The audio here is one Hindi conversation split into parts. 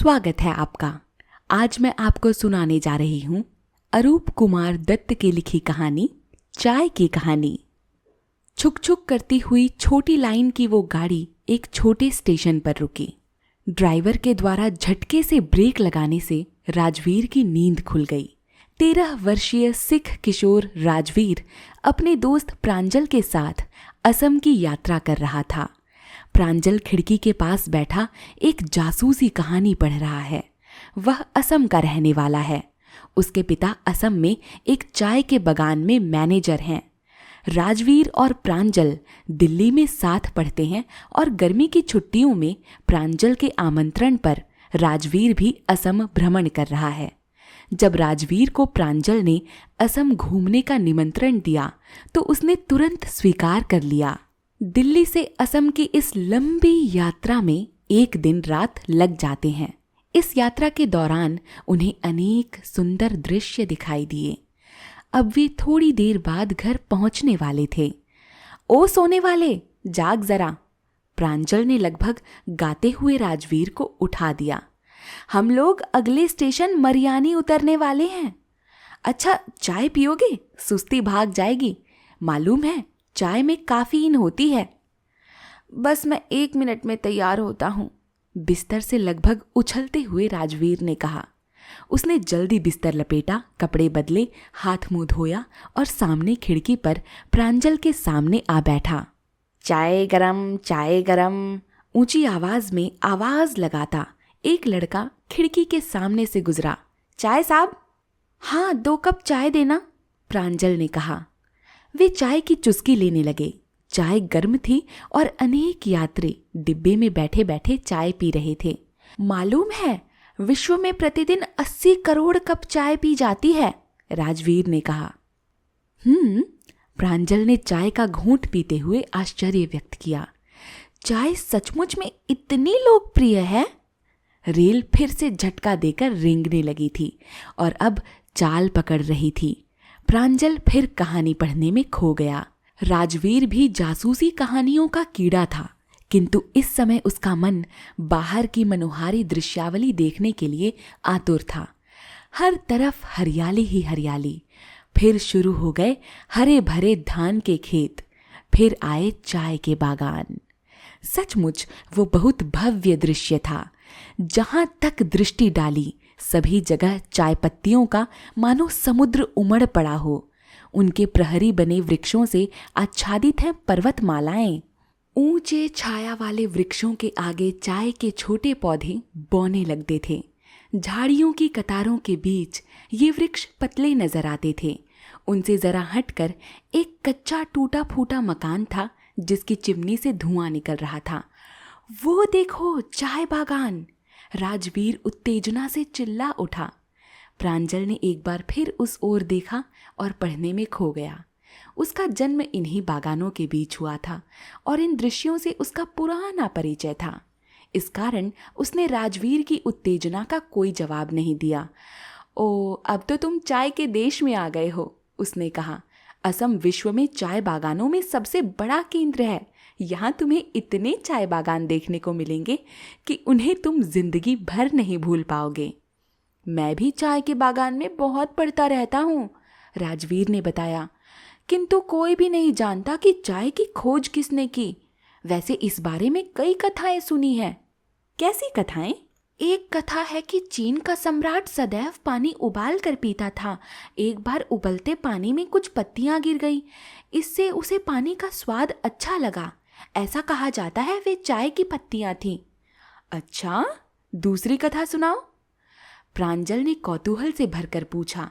स्वागत है आपका। आज मैं आपको सुनाने जा रही हूँ अरूप कुमार दत्त की लिखी कहानी चाय की कहानी। छुक छुक करती हुई छोटी लाइन की वो गाड़ी एक छोटे स्टेशन पर रुकी। ड्राइवर के द्वारा झटके से ब्रेक लगाने से राजवीर की नींद खुल गई। 13 वर्षीय सिख किशोर राजवीर अपने दोस्त प्रांजल के साथ असम की यात्रा कर रहा था। प्रांजल खिड़की के पास बैठा एक जासूसी कहानी पढ़ रहा है। वह असम का रहने वाला है। उसके पिता असम में एक चाय के बागान में मैनेजर हैं। राजवीर और प्रांजल दिल्ली में साथ पढ़ते हैं और गर्मी की छुट्टियों में प्रांजल के आमंत्रण पर राजवीर भी असम भ्रमण कर रहा है। जब राजवीर को प्रांजल ने असम घूमने का निमंत्रण दिया तो उसने तुरंत स्वीकार कर लिया। दिल्ली से असम की इस लंबी यात्रा में 1 दिन रात लग जाते हैं। इस यात्रा के दौरान उन्हें अनेक सुंदर दृश्य दिखाई दिए। अब वे थोड़ी देर बाद घर पहुंचने वाले थे। ओ सोने वाले, जाग जरा, प्रांजल ने लगभग गाते हुए राजवीर को उठा दिया। हम लोग अगले स्टेशन मरियानी उतरने वाले हैं। अच्छा, चाय पियोगे? सुस्ती भाग जाएगी। मालूम है, चाय में कैफीन होती है। बस मैं 1 मिनट में तैयार होता हूँ, बिस्तर से लगभग उछलते हुए राजवीर ने कहा। उसने जल्दी बिस्तर लपेटा, कपड़े बदले, हाथ मुंह धोया और सामने खिड़की पर प्रांजल के सामने आ बैठा। चाय गरम, चाय गरम, ऊंची आवाज में आवाज लगाता एक लड़का खिड़की के सामने से गुजरा। चाय साहब? हाँ, 2 कप चाय देना, प्रांजल ने कहा। वे चाय की चुस्की लेने लगे। चाय गर्म थी और अनेक यात्री डिब्बे में बैठे बैठे चाय पी रहे थे। मालूम है, विश्व में प्रतिदिन 80 करोड़ कप चाय पी जाती है, राजवीर ने कहा। प्रांजल ने चाय का घूंट पीते हुए आश्चर्य व्यक्त किया। चाय सचमुच में इतनी लोकप्रिय है? रेल फिर से झटका देकर रेंगने लगी थी और अब चाल पकड़ रही थी। प्रांजल फिर कहानी पढ़ने में खो गया। राजवीर भी जासूसी कहानियों का कीड़ा था, किंतु इस समय उसका मन बाहर की मनोहारी दृश्यावली देखने के लिए आतुर था। हर तरफ हरियाली ही हरियाली। फिर शुरू हो गए हरे भरे धान के खेत, फिर आए चाय के बागान। सचमुच वो बहुत भव्य दृश्य था। जहां तक दृष्टि डाली सभी जगह चाय पत्तियों का मानो समुद्र उमड़ पड़ा हो। उनके प्रहरी बने वृक्षों से आच्छादित हैं पर्वतमालाएं। ऊंचे छाया वाले वृक्षों के आगे चाय के छोटे पौधे बौने लगते थे। झाड़ियों की कतारों के बीच ये वृक्ष पतले नजर आते थे। उनसे जरा हटकर एक कच्चा टूटा फूटा मकान था जिसकी चिमनी से धुआं निकल रहा था। वो देखो, चाय बागान, राजवीर उत्तेजना से चिल्ला उठा। प्रांजल ने एक बार फिर उस ओर देखा और पढ़ने में खो गया। उसका जन्म इन्हीं बागानों के बीच हुआ था और इन दृश्यों से उसका पुराना परिचय था। इस कारण उसने राजवीर की उत्तेजना का कोई जवाब नहीं दिया। ओ, अब तो तुम चाय के देश में आ गए हो, उसने कहा। असम विश्व में चाय बागानों में सबसे बड़ा केंद्र है। यहाँ तुम्हें इतने चाय बागान देखने को मिलेंगे कि उन्हें तुम जिंदगी भर नहीं भूल पाओगे। मैं भी चाय के बागान में बहुत पढ़ता रहता हूँ, राजवीर ने बताया, किंतु कोई भी नहीं जानता कि चाय की खोज किसने की। वैसे इस बारे में कई कथाएं सुनी हैं। कैसी कथाएं? एक कथा है कि चीन का सम्राट सदैव पानी उबाल कर पीता था। एक बार उबलते पानी में कुछ पत्तियां गिर गई। इससे उसे पानी का स्वाद अच्छा लगा। ऐसा कहा जाता है वे चाय की पत्तियां थीं। अच्छा, दूसरी कथा सुनाओ, प्रांजल ने कौतूहल से भरकर पूछा।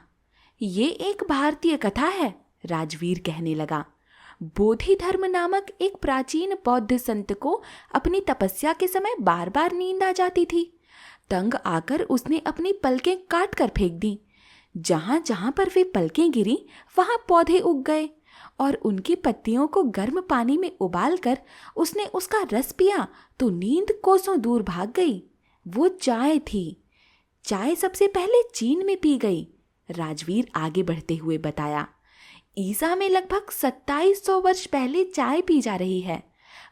ये एक भारतीय कथा है, राजवीर कहने लगा। बोधि धर्म नामक एक प्राचीन बौद्ध संत को अपनी तपस्या के समय बार बार नींद आ जाती थी। तंग आकर उसने अपनी पलकें काट कर फेंक दी। जहां जहां पर वे पलकें गिरी वहां पौधे उग गए और उनकी पत्तियों को गर्म पानी में उबालकर उसने उसका रस पिया तो नींद कोसों दूर भाग गई। वो चाय थी। चाय सबसे पहले चीन में पी गई, राजवीर आगे बढ़ते हुए बताया। ईसा में लगभग 2700 वर्ष पहले चाय पी जा रही है।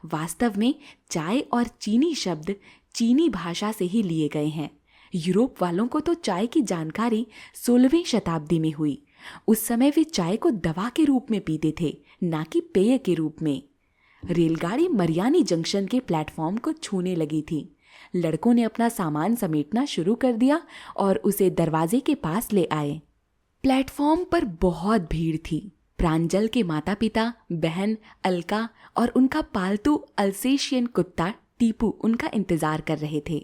वास्तव में चाय और चीनी शब्द चीनी भाषा से ही लिए गए हैं। यूरोप वालों को तो चाय की जानकारी 16वीं शताब्दी में हुई। उस समय वे चाय को दवा के रूप में पीते थे, ना कि पेय के रूप में। रेलगाड़ी मरियानी जंक्शन के प्लेटफॉर्म को छूने लगी थी। लड़कों ने अपना सामान समेटना शुरू कर दिया और उसे दरवाजे के पास ले आए। प्लेटफॉर्म पर बहुत भीड़ थी। प्रांजल के माता पिता, बहन अलका और उनका पालतू अल्सेशियन कुत्ता टीपू उनका इंतजार कर रहे थे।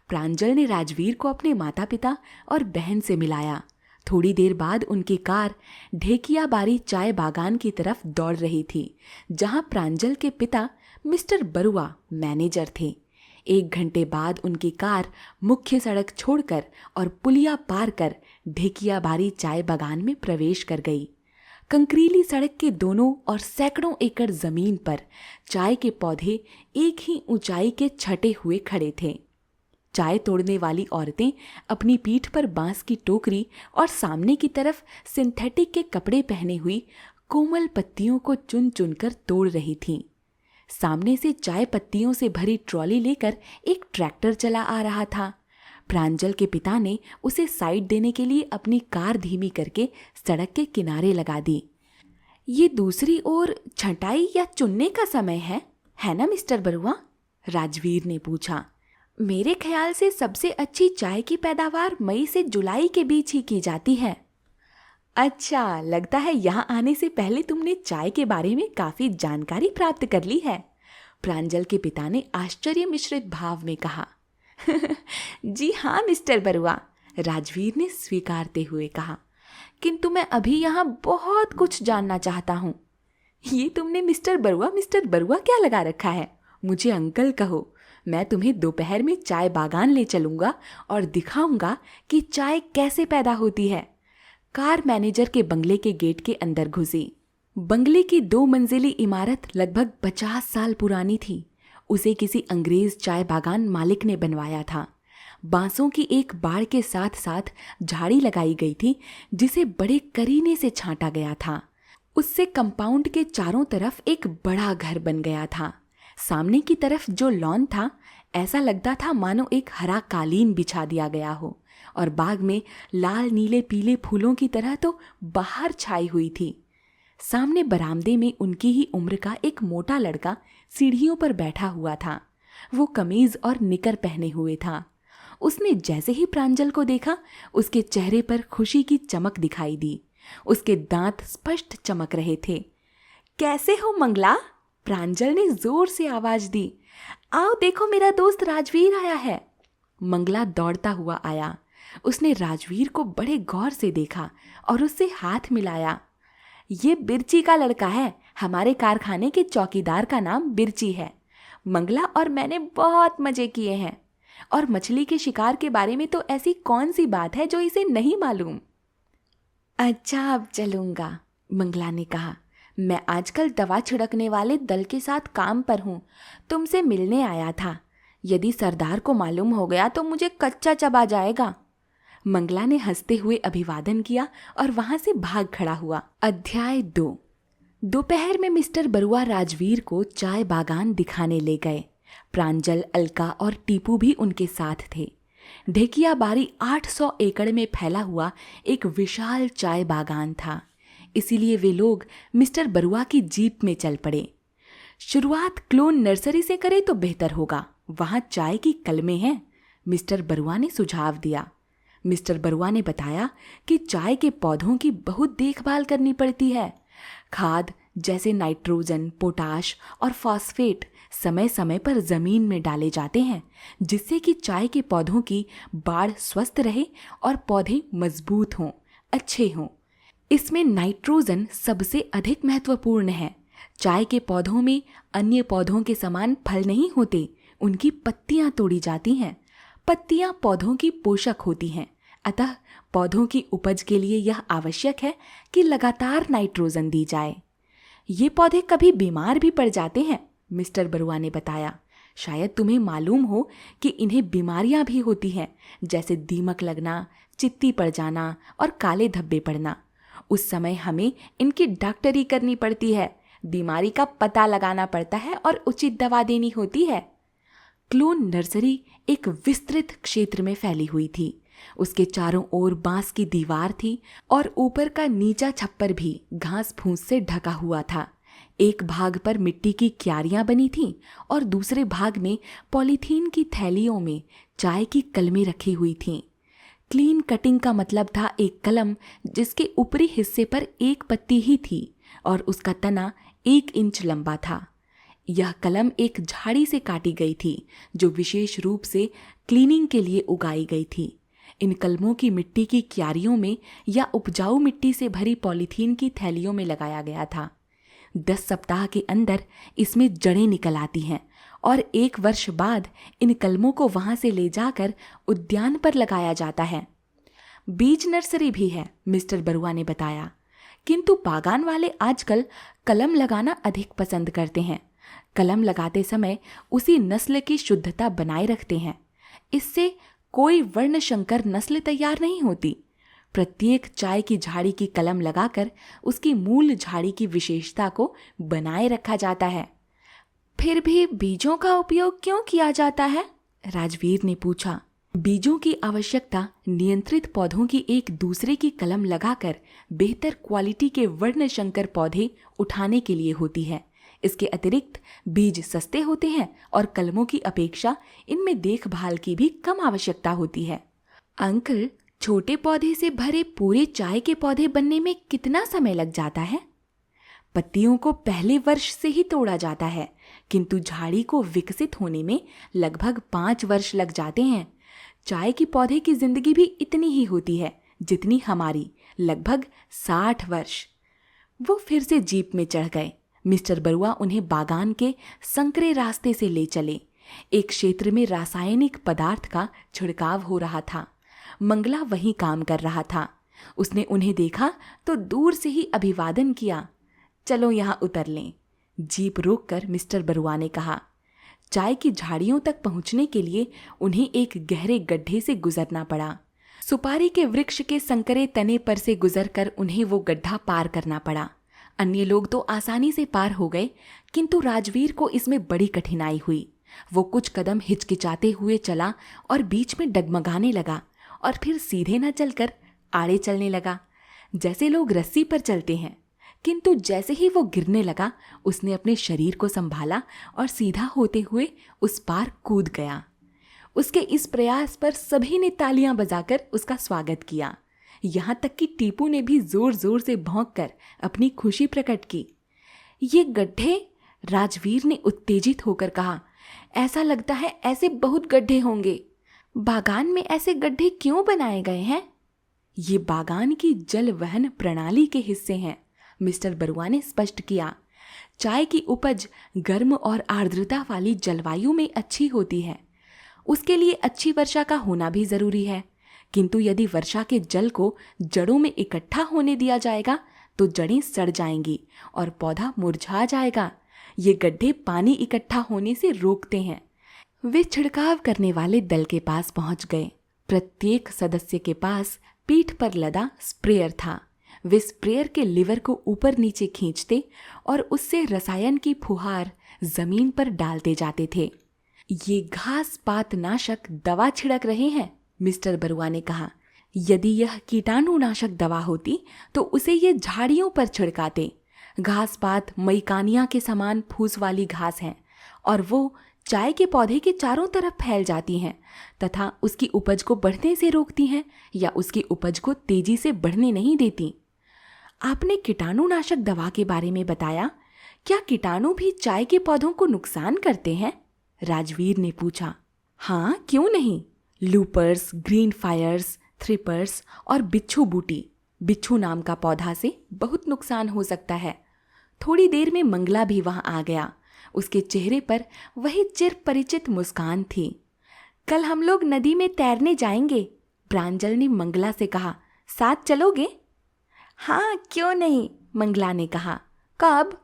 प्रांजल ने राजवीर को अपने माता पिता और बहन से मिलाया। थोड़ी देर बाद उनकी कार ढेकियाबारी चाय बागान की तरफ दौड़ रही थी, जहां प्रांजल के पिता मिस्टर बरुआ मैनेजर थे। 1 घंटे बाद उनकी कार मुख्य सड़क छोड़कर और पुलिया पार कर ढेकियाबारी चाय बागान में प्रवेश कर गई। कंकरीली सड़क के दोनों और सैकड़ों एकड़ जमीन पर चाय के पौधे एक ही ऊंचाई के छटे हुए खड़े थे। चाय तोड़ने वाली औरतें अपनी पीठ पर बांस की टोकरी और सामने की तरफ सिंथेटिक के कपड़े पहने हुई कोमल पत्तियों को चुन चुनकर तोड़ रही थीं। सामने से चाय पत्तियों से भरी ट्रॉली लेकर एक ट्रैक्टर चला आ रहा था। प्रांजल के पिता ने उसे साइड देने के लिए अपनी कार धीमी करके सड़क के किनारे लगा दी। ये दूसरी ओर छंटाई या चुनने का समय है ना मिस्टर बरुआ? राजवीर ने पूछा। मेरे ख्याल से सबसे अच्छी चाय की पैदावार मई से जुलाई के बीच ही की जाती है। अच्छा, लगता है यहाँ आने से पहले तुमने चाय के बारे में काफी जानकारी प्राप्त कर ली है, प्रांजल के पिता ने आश्चर्य मिश्रित भाव में कहा। जी हाँ मिस्टर बरुआ, राजवीर ने स्वीकारते हुए कहा, किंतु मैं अभी यहाँ बहुत कुछ जानना चाहता हूँ। ये तुमने मिस्टर बरुआ क्या लगा रखा है? मुझे अंकल कहो। मैं तुम्हें दोपहर में चाय बागान ले चलूंगा और दिखाऊंगा कि चाय कैसे पैदा होती है। कार मैनेजर के बंगले के गेट के अंदर घुसी। बंगले की 2 मंजिली इमारत लगभग 50 साल पुरानी थी। उसे किसी अंग्रेज चाय बागान मालिक ने बनवाया था। बांसों की एक बाड़ के साथ साथ झाड़ी लगाई गई थी, जिसे बड़े करीने से छांटा गया था। उससे कंपाउंड के चारों तरफ एक बड़ा घर बन गया था। सामने की तरफ जो लॉन था, ऐसा लगता था मानो एक हरा कालीन बिछा दिया गया हो, और बाग में लाल नीले पीले फूलों की तरह तो बाहर छाई हुई थी। सामने बरामदे में उनकी ही उम्र का एक मोटा लड़का सीढ़ियों पर बैठा हुआ था। वो कमीज और निकर पहने हुए था। उसने जैसे ही प्रांजल को देखा, उसके चेहरे पर खुशी की चमक दिखाई दी। उसके दांत स्पष्ट चमक रहे थे। कैसे हो मंगला? प्रांजल ने जोर से आवाज दी। आओ देखो, मेरा दोस्त राजवीर आया है। मंगला दौड़ता हुआ आया। उसने राजवीर को बड़े गौर से देखा और उससे हाथ मिलाया। ये बिरची का लड़का है। हमारे कारखाने के चौकीदार का नाम बिरची है। मंगला और मैंने बहुत मजे किए हैं। और मछली के शिकार के बारे में तो ऐसी कौन सी बात है जो इसे नहीं मालूम? अच्छा, अब चलूंगा, मंगला ने कहा। मैं आजकल दवा छिड़कने वाले दल के साथ काम पर हूँ। तुमसे मिलने आया था। यदि सरदार को मालूम हो गया तो मुझे कच्चा चबा जाएगा। मंगला ने हंसते हुए अभिवादन किया और वहां से भाग खड़ा हुआ। अध्याय 2। दोपहर में मिस्टर बरुआ राजवीर को चाय बागान दिखाने ले गए। प्रांजल, अलका और टीपू भी उनके साथ थे। ढेकियाबारी 800 एकड़ में फैला हुआ एक विशाल चाय बागान था। इसीलिए वे लोग मिस्टर बरुआ की जीप में चल पड़े। शुरुआत क्लोन नर्सरी से करें तो बेहतर होगा, वहां चाय की कलमें हैं, मिस्टर बरुआ ने सुझाव दिया। मिस्टर बरुआ ने बताया कि चाय के पौधों की बहुत देखभाल करनी पड़ती है। खाद जैसे नाइट्रोजन, पोटाश और फॉस्फेट समय समय पर जमीन में डाले जाते हैं, जिससे कि चाय के पौधों की बाड़ स्वस्थ रहे और पौधे मजबूत हों, अच्छे हों। इसमें नाइट्रोजन सबसे अधिक महत्वपूर्ण है। चाय के पौधों में अन्य पौधों के समान फल नहीं होते, उनकी पत्तियां तोड़ी जाती हैं। पत्तियां पौधों की पोषक होती हैं, अतः पौधों की उपज के लिए यह आवश्यक है कि लगातार नाइट्रोजन दी जाए। ये पौधे कभी बीमार भी पड़ जाते हैं, मिस्टर बरुआ ने बताया। शायद तुम्हें मालूम हो कि इन्हें बीमारियां भी होती हैं, जैसे दीमक लगना, चित्ती पड़ जाना और काले धब्बे पड़ना। उस समय हमें इनकी डॉक्टरी करनी पड़ती है, बीमारी का पता लगाना पड़ता है और उचित दवा देनी होती है। क्लोन नर्सरी एक विस्तृत क्षेत्र में फैली हुई थी। उसके चारों ओर बांस की दीवार थी और ऊपर का नीचा छप्पर भी घास फूस से ढका हुआ था। एक भाग पर मिट्टी की क्यारियां बनी थीं और दूसरे भाग में पॉलीथीन की थैलियों में चाय की कलमें रखी हुई थीं। क्लीन कटिंग का मतलब था एक कलम जिसके ऊपरी हिस्से पर एक पत्ती ही थी और उसका तना 1 इंच लंबा था। यह कलम एक झाड़ी से काटी गई थी जो विशेष रूप से क्लीनिंग के लिए उगाई गई थी। इन कलमों की मिट्टी की क्यारियों में या उपजाऊ मिट्टी से भरी पॉलीथीन की थैलियों में लगाया गया था। 10 सप्ताह के अंदर इसमें जड़ें निकल आती हैं और 1 वर्ष बाद इन कलमों को वहां से ले जाकर उद्यान पर लगाया जाता है। बीज नर्सरी भी है, मिस्टर बरुआ ने बताया, किंतु बागान वाले आजकल कलम लगाना अधिक पसंद करते हैं। कलम लगाते समय उसी नस्ल की शुद्धता बनाए रखते हैं। इससे कोई वर्णशंकर नस्ल तैयार नहीं होती। प्रत्येक चाय की झाड़ी की कलम लगाकर उसकी मूल झाड़ी की विशेषता को बनाए रखा जाता है। फिर भी बीजों का उपयोग क्यों किया जाता है? राजवीर ने पूछा। बीजों की आवश्यकता नियंत्रित पौधों की एक दूसरे की कलम लगाकर बेहतर क्वालिटी के वर्णशंकर पौधे उठाने के लिए होती है। इसके अतिरिक्त बीज सस्ते होते हैं और कलमों की अपेक्षा इनमें देखभाल की भी कम आवश्यकता होती है। अंकल, छोटे पौधे से भरे पूरे चाय के पौधे बनने में कितना समय लग जाता है? पत्तियों को पहले वर्ष से ही तोड़ा जाता है, किंतु झाड़ी को विकसित होने में लगभग 5 वर्ष लग जाते हैं। चाय की पौधे की जिंदगी भी इतनी ही होती है जितनी हमारी, लगभग 60 वर्ष। वो फिर से जीप में चढ़ गए। मिस्टर बरुआ उन्हें बागान के संकरे रास्ते से ले चले। एक क्षेत्र में रासायनिक पदार्थ का छिड़काव हो रहा था। मंगला वहीं काम कर रहा था। उसने उन्हें देखा तो दूर से ही अभिवादन किया। चलो यहाँ उतर लें। जीप रोककर मिस्टर बरुआ ने कहा। चाय की झाड़ियों तक पहुंचने के लिए उन्हें एक गहरे गड्ढे से गुजरना पड़ा। सुपारी के वृक्ष के संकरे तने पर से गुजरकर उन्हें वो गड्ढा पार करना पड़ा। अन्य लोग तो आसानी से पार हो गए, किंतु राजवीर को इसमें बड़ी कठिनाई हुई। वो कुछ कदम हिचकिचाते हुए चला और बीच में डगमगाने लगा और फिर सीधे न चलकर आड़े चलने लगा, जैसे लोग रस्सी पर चलते हैं। किंतु जैसे ही वो गिरने लगा, उसने अपने शरीर को संभाला और सीधा होते हुए उस पार कूद गया। उसके इस प्रयास पर सभी ने तालियां बजाकर उसका स्वागत किया। यहाँ तक कि टीपू ने भी जोर जोर से भौंककर अपनी खुशी प्रकट की। ये गड्ढे? राजवीर ने उत्तेजित होकर कहा। ऐसा लगता है ऐसे बहुत गड्ढे होंगे। बागान में ऐसे गड्ढे क्यों बनाए गए हैं? ये बागान की जल वहन प्रणाली के हिस्से हैं, मिस्टर बरुआ ने स्पष्ट किया। चाय की उपज गर्म और आर्द्रता वाली जलवायु में अच्छी होती है। उसके लिए अच्छी वर्षा का होना भी जरूरी है, किंतु यदि वर्षा के जल को जड़ों में इकट्ठा होने दिया जाएगा तो जड़ें सड़ जाएंगी और पौधा मुरझा जाएगा। ये गड्ढे पानी इकट्ठा होने से रोकते हैं। वे छिड़काव करने वाले दल के पास पहुंच गए। प्रत्येक सदस्य के पास पीठ पर लदा स्प्रेयर था। वे स्प्रेयर के लीवर को ऊपर नीचे खींचते और उससे रसायन की फुहार जमीन पर डालते जाते थे। ये घास पात नाशक दवा छिड़क रहे हैं, मिस्टर बरुआ ने कहा। यदि यह कीटाणुनाशक दवा होती तो उसे ये झाड़ियों पर छिड़काते। घास पात मैकानिया के समान फूस वाली घास है और वो चाय के पौधे के चारों तरफ फैल जाती हैं तथा उसकी उपज को बढ़ने से रोकती हैं या उसकी उपज को तेजी से बढ़ने नहीं देती। आपने कीटाणुनाशक दवा के बारे में बताया। क्या कीटाणु भी चाय के पौधों को नुकसान करते हैं? राजवीर ने पूछा। हाँ, क्यों नहीं। लूपर्स, ग्रीन फायर्स, थ्रिपर्स और बिच्छू बूटी, बिच्छू नाम का पौधा से बहुत नुकसान हो सकता है। थोड़ी देर में मंगला भी वहां आ गया। उसके चेहरे पर वही चिर परिचित मुस्कान थी। कल हम लोग नदी में तैरने जाएंगे, प्रांजल ने मंगला से कहा। साथ चलोगे? हाँ, क्यों नहीं, मंगला ने कहा। कब?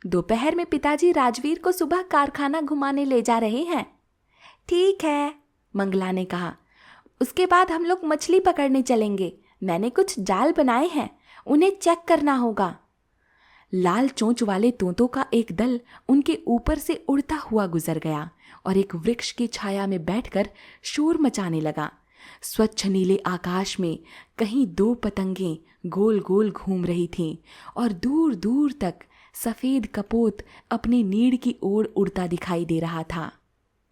दोपहर में पिताजी राजवीर को सुबह कारखाना घुमाने ले जा रहे हैं। ठीक है, मंगला ने कहा। उसके बाद हम लोग मछली पकड़ने चलेंगे। मैंने कुछ जाल बनाए हैं, उन्हें चेक करना होगा। लाल चोंच वाले तोतों का एक दल उनके ऊपर से उड़ता हुआ गुजर गया और एक वृक्ष की छाया में बैठकर शोर मचाने लगा। स्वच्छ नीले आकाश में कहीं 2 पतंगें गोल गोल घूम रही थीं और दूर दूर तक सफेद कपोत अपनी नीड़ की ओर उड़ता दिखाई दे रहा था।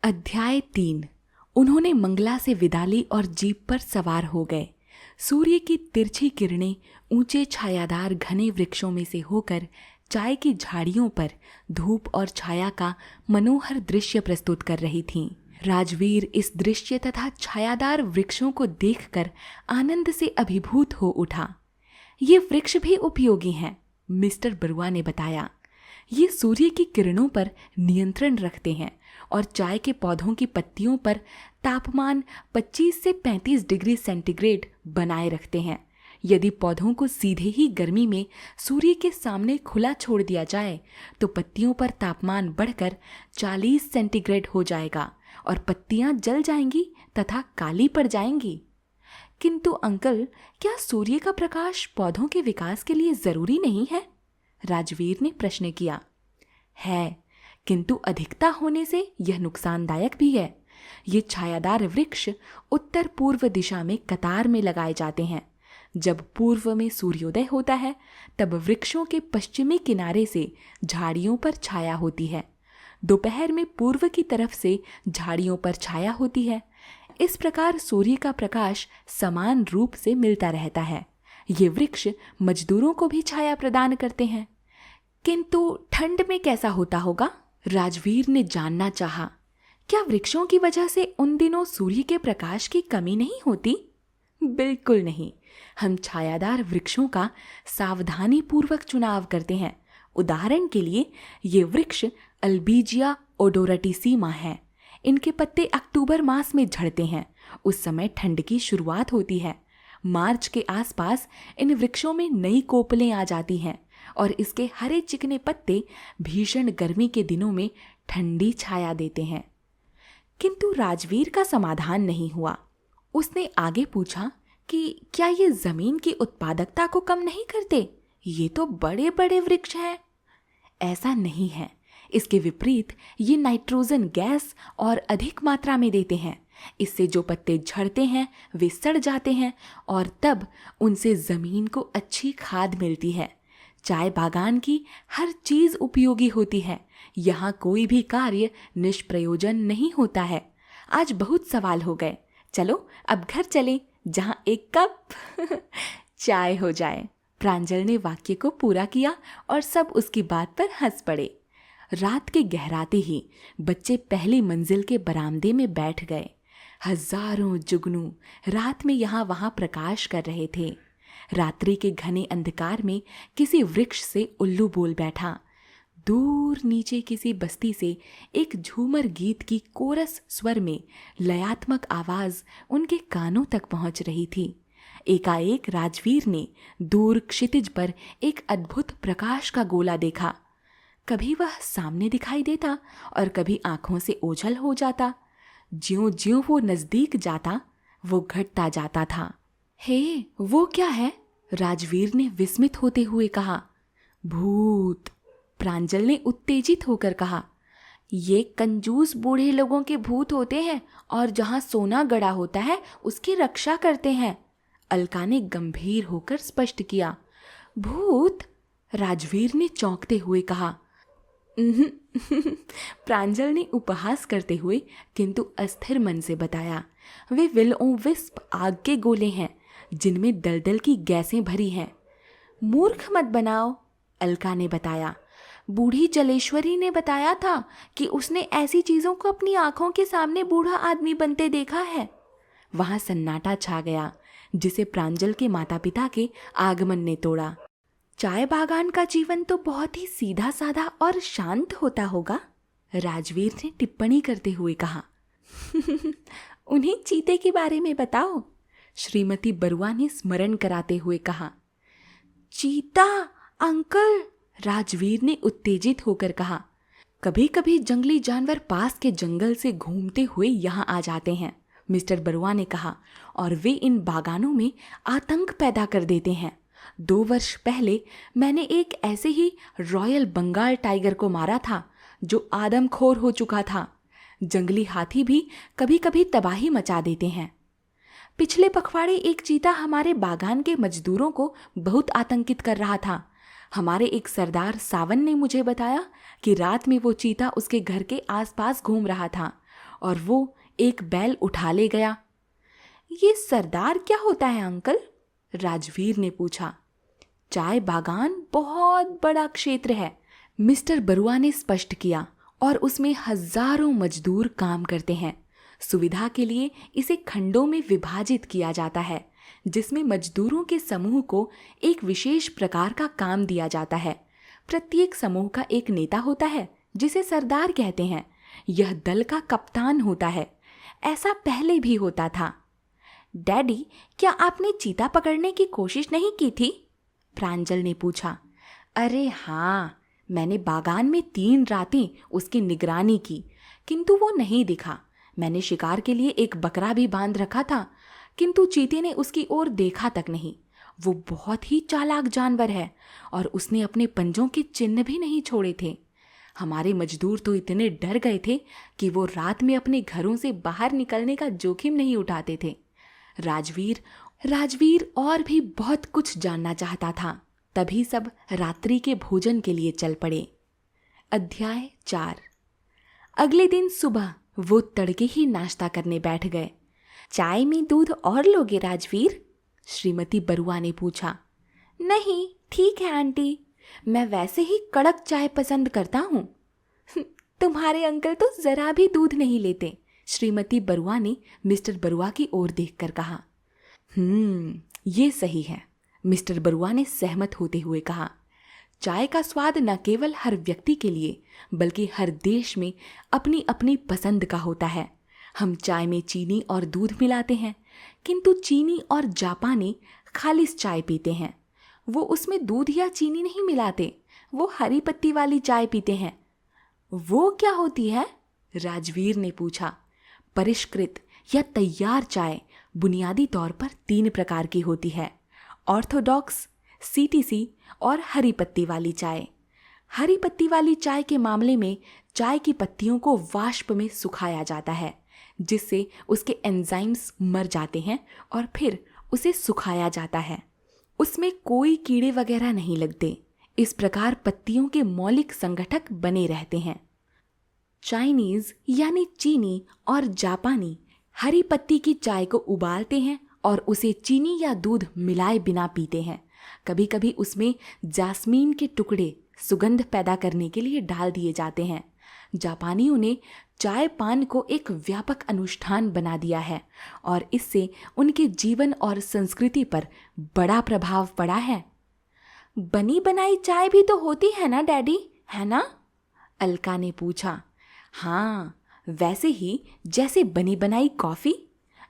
अध्याय 3। उन्होंने मंगला से विदा ली और जीप पर सवार हो गए। सूर्य की तिरछी किरणें ऊंचे छायादार घने वृक्षों में से होकर चाय की झाड़ियों पर धूप और छाया का मनोहर दृश्य प्रस्तुत कर रही थीं। राजवीर इस दृश्य तथा छायादार वृक्षों को देखकर आनंद से अभिभूत हो उठा। ये वृक्ष भी उपयोगी हैं, मिस्टर बरुआ ने बताया। ये सूर्य की किरणों पर नियंत्रण रखते हैं और चाय के पौधों की पत्तियों पर तापमान 25 से 35 डिग्री सेंटीग्रेड बनाए रखते हैं। यदि पौधों को सीधे ही गर्मी में सूर्य के सामने खुला छोड़ दिया जाए तो पत्तियों पर तापमान बढ़कर 40 सेंटीग्रेड हो जाएगा और पत्तियां जल जाएंगी तथा काली पड़ जाएंगी। किंतु अंकल, क्या सूर्य का प्रकाश पौधों के विकास के लिए जरूरी नहीं है? राजवीर ने प्रश्न किया। है, किंतु अधिकता होने से यह नुकसानदायक भी है। ये छायादार वृक्ष उत्तर पूर्व दिशा में कतार में लगाए जाते हैं। जब पूर्व में सूर्योदय होता है तब वृक्षों के पश्चिमी किनारे से झाड़ियों पर छाया होती है। दोपहर में पूर्व की तरफ से झाड़ियों पर छाया होती है। इस प्रकार सूर्य का प्रकाश समान रूप से मिलता रहता है। ये वृक्ष मजदूरों को भी छाया प्रदान करते हैं। किंतु ठंड में कैसा होता होगा? राजवीर ने जानना चाहा। क्या वृक्षों की वजह से उन दिनों सूर्य के प्रकाश की कमी नहीं होती? बिल्कुल नहीं। हम छायादार वृक्षों का सावधानी पूर्वक चुनाव करते हैं। उदाहरण के लिए ये वृक्ष अल्बीजिया ओडोरटिसीमा है। इनके पत्ते अक्टूबर मास में झड़ते हैं। उस समय ठंड की शुरुआत होती है। मार्च के आसपास इन वृक्षों में नई कोपलें आ जाती हैं और इसके हरे चिकने पत्ते भीषण गर्मी के दिनों में ठंडी छाया देते हैं। किंतु राजवीर का समाधान नहीं हुआ। उसने आगे पूछा कि क्या ये जमीन की उत्पादकता को कम नहीं करते? ये तो बड़े बड़े वृक्ष हैं। ऐसा नहीं है। इसके विपरीत ये नाइट्रोजन गैस और अधिक मात्रा में देते हैं। इससे जो पत्ते झड़ते हैं वे सड़ जाते हैं और तब उनसे जमीन को अच्छी खाद मिलती है। चाय बागान की हर चीज उपयोगी होती है। यहाँ कोई भी कार्य निष्प्रयोजन नहीं होता है। आज बहुत सवाल हो गए। चलो अब घर चलें, जहाँ एक कप चाय हो जाए। प्रांजल ने वाक्य को पूरा किया और सब उसकी बात पर हंस पड़े। रात के गहराते ही बच्चे पहली मंजिल के बरामदे में बैठ गए। हजारों जुगनू रात में यहाँ वहाँ प्रकाश कर रहे थे। रात्रि के घने अंधकार में किसी वृक्ष से उल्लू बोल बैठा। दूर नीचे किसी बस्ती से एक झूमर गीत की कोरस स्वर में लयात्मक आवाज उनके कानों तक पहुंच रही थी। एकाएक राजवीर ने दूर क्षितिज पर एक अद्भुत प्रकाश का गोला देखा। कभी वह सामने दिखाई देता और कभी आंखों से ओझल हो जाता। ज्यों ज्यों वो नजदीक जाता वो घटता जाता था। हे, वो क्या है? राजवीर ने विस्मित होते हुए कहा। भूत, प्रांजल ने उत्तेजित होकर कहा। ये कंजूस बूढ़े लोगों के भूत होते हैं और जहां सोना गड़ा होता है उसकी रक्षा करते हैं, अलका ने गंभीर होकर स्पष्ट किया। भूत? राजवीर ने चौंकते हुए कहा। प्रांजल ने उपहास करते हुए किंतु अस्थिर मन से बताया। वे विल ओ विस्प आग के गोले हैं जिनमें दलदल की गैसें भरी हैं। मूर्ख मत बनाओ, अलका ने बताया। बूढ़ी जलेश्वरी ने बताया था कि उसने ऐसी चीजों को अपनी आंखों के सामने बूढ़ा आदमी बनते देखा है। वहां सन्नाटा छा गया जिसे प्रांजल के माता पिता के आगमन ने तोड़ा। चाय बागान का जीवन तो बहुत ही सीधा साधा और शांत होता होगा, राजवीर ने टिप्पणी करते हुए कहा। उन्हें चीते के बारे में बताओ, श्रीमती बरुआ ने स्मरण कराते हुए कहा। चीता अंकल, राजवीर ने उत्तेजित होकर कहा। कभी कभी जंगली जानवर पास के जंगल से घूमते हुए यहाँ आ जाते हैं, मिस्टर बरुआ ने कहा, और वे इन बागानों में आतंक पैदा कर देते हैं। 2 वर्ष पहले मैंने एक ऐसे ही रॉयल बंगाल टाइगर को मारा था जो आदमखोर हो चुका था। जंगली हाथी भी कभी कभी तबाही मचा देते हैं। पिछले पखवाड़े एक चीता हमारे बागान के मजदूरों को बहुत आतंकित कर रहा था। हमारे एक सरदार सावन ने मुझे बताया कि रात में वो चीता उसके घर के आसपास घूम रहा था और वो एक बैल उठा ले गया। ये सरदार क्या होता है अंकल? राजवीर ने पूछा। चाय बागान बहुत बड़ा क्षेत्र है, मिस्टर बरुआ ने स्पष्ट किया, और उसमें हजारों मजदूर काम करते हैं। सुविधा के लिए इसे खंडों में विभाजित किया जाता है, जिसमें मजदूरों के समूह को एक विशेष प्रकार का काम दिया जाता है। प्रत्येक समूह का एक नेता होता है जिसे सरदार कहते हैं। यह दल का कप्तान होता है। ऐसा पहले भी होता था। डैडी, क्या आपने चीता पकड़ने की कोशिश नहीं की थी? प्रांजल ने पूछा। अरे हाँ, मैंने बागान में 3 रातें उसकी निगरानी की, किंतु वो नहीं दिखा। मैंने शिकार के लिए एक बकरा भी बांध रखा था, किंतु चीते ने उसकी ओर देखा तक नहीं। वो बहुत ही चालाक जानवर है और उसने अपने पंजों के चिन्ह भी नहीं छोड़े थे। हमारे मजदूर तो इतने डर गए थे कि वो रात में अपने घरों से बाहर निकलने का जोखिम नहीं उठाते थे। राजवीर और भी बहुत कुछ जानना चाहता था। तभी सब रात्रि के भोजन के लिए चल पड़े। अध्याय 4। अगले दिन सुबह वो तड़के ही नाश्ता करने बैठ गए। चाय में दूध और लोगे राजवीर? श्रीमती बरुआ ने पूछा। नहीं, ठीक है आंटी, मैं वैसे ही कड़क चाय पसंद करता हूँ। तुम्हारे अंकल तो जरा भी दूध नहीं लेते, श्रीमती बरुआ ने मिस्टर बरुआ की ओर देखकर कहा। ये सही है, मिस्टर बरुआ ने सहमत होते हुए कहा। चाय का स्वाद न केवल हर व्यक्ति के लिए बल्कि हर देश में अपनी अपनी पसंद का होता है। हम चाय में चीनी और दूध मिलाते हैं, किंतु चीनी और जापानी खालिस चाय पीते हैं। वो उसमें दूध या चीनी नहीं मिलाते, वो हरी पत्ती वाली चाय पीते हैं। वो क्या होती है? राजवीर ने पूछा। परिष्कृत या तैयार चाय बुनियादी तौर पर 3 प्रकार की होती है, ऑर्थोडॉक्स, सीटीसी और हरी पत्ती वाली चाय। हरी पत्ती वाली चाय के मामले में चाय की पत्तियों को वाष्प में सुखाया जाता है, जिससे उसके एंजाइम्स मर जाते हैं और फिर उसे सुखाया जाता है। उसमें कोई कीड़े वगैरह नहीं लगते। इस प्रकार पत्तियों के मौलिक संगठक बने रहते हैं। चाइनीज यानी चीनी और जापानी हरी पत्ती की चाय को उबालते हैं और उसे चीनी या दूध मिलाए बिना पीते हैं। कभी कभी उसमें जास्मीन के टुकड़े सुगंध पैदा करने के लिए डाल दिए जाते हैं। जापानियों ने चाय पान को एक व्यापक अनुष्ठान बना दिया है और इससे उनके जीवन और संस्कृति पर बड़ा प्रभाव पड़ा है। बनी बनाई चाय भी तो होती है ना डैडी, है ना? अलका ने पूछा। हाँ, वैसे ही जैसे बनी बनाई कॉफी।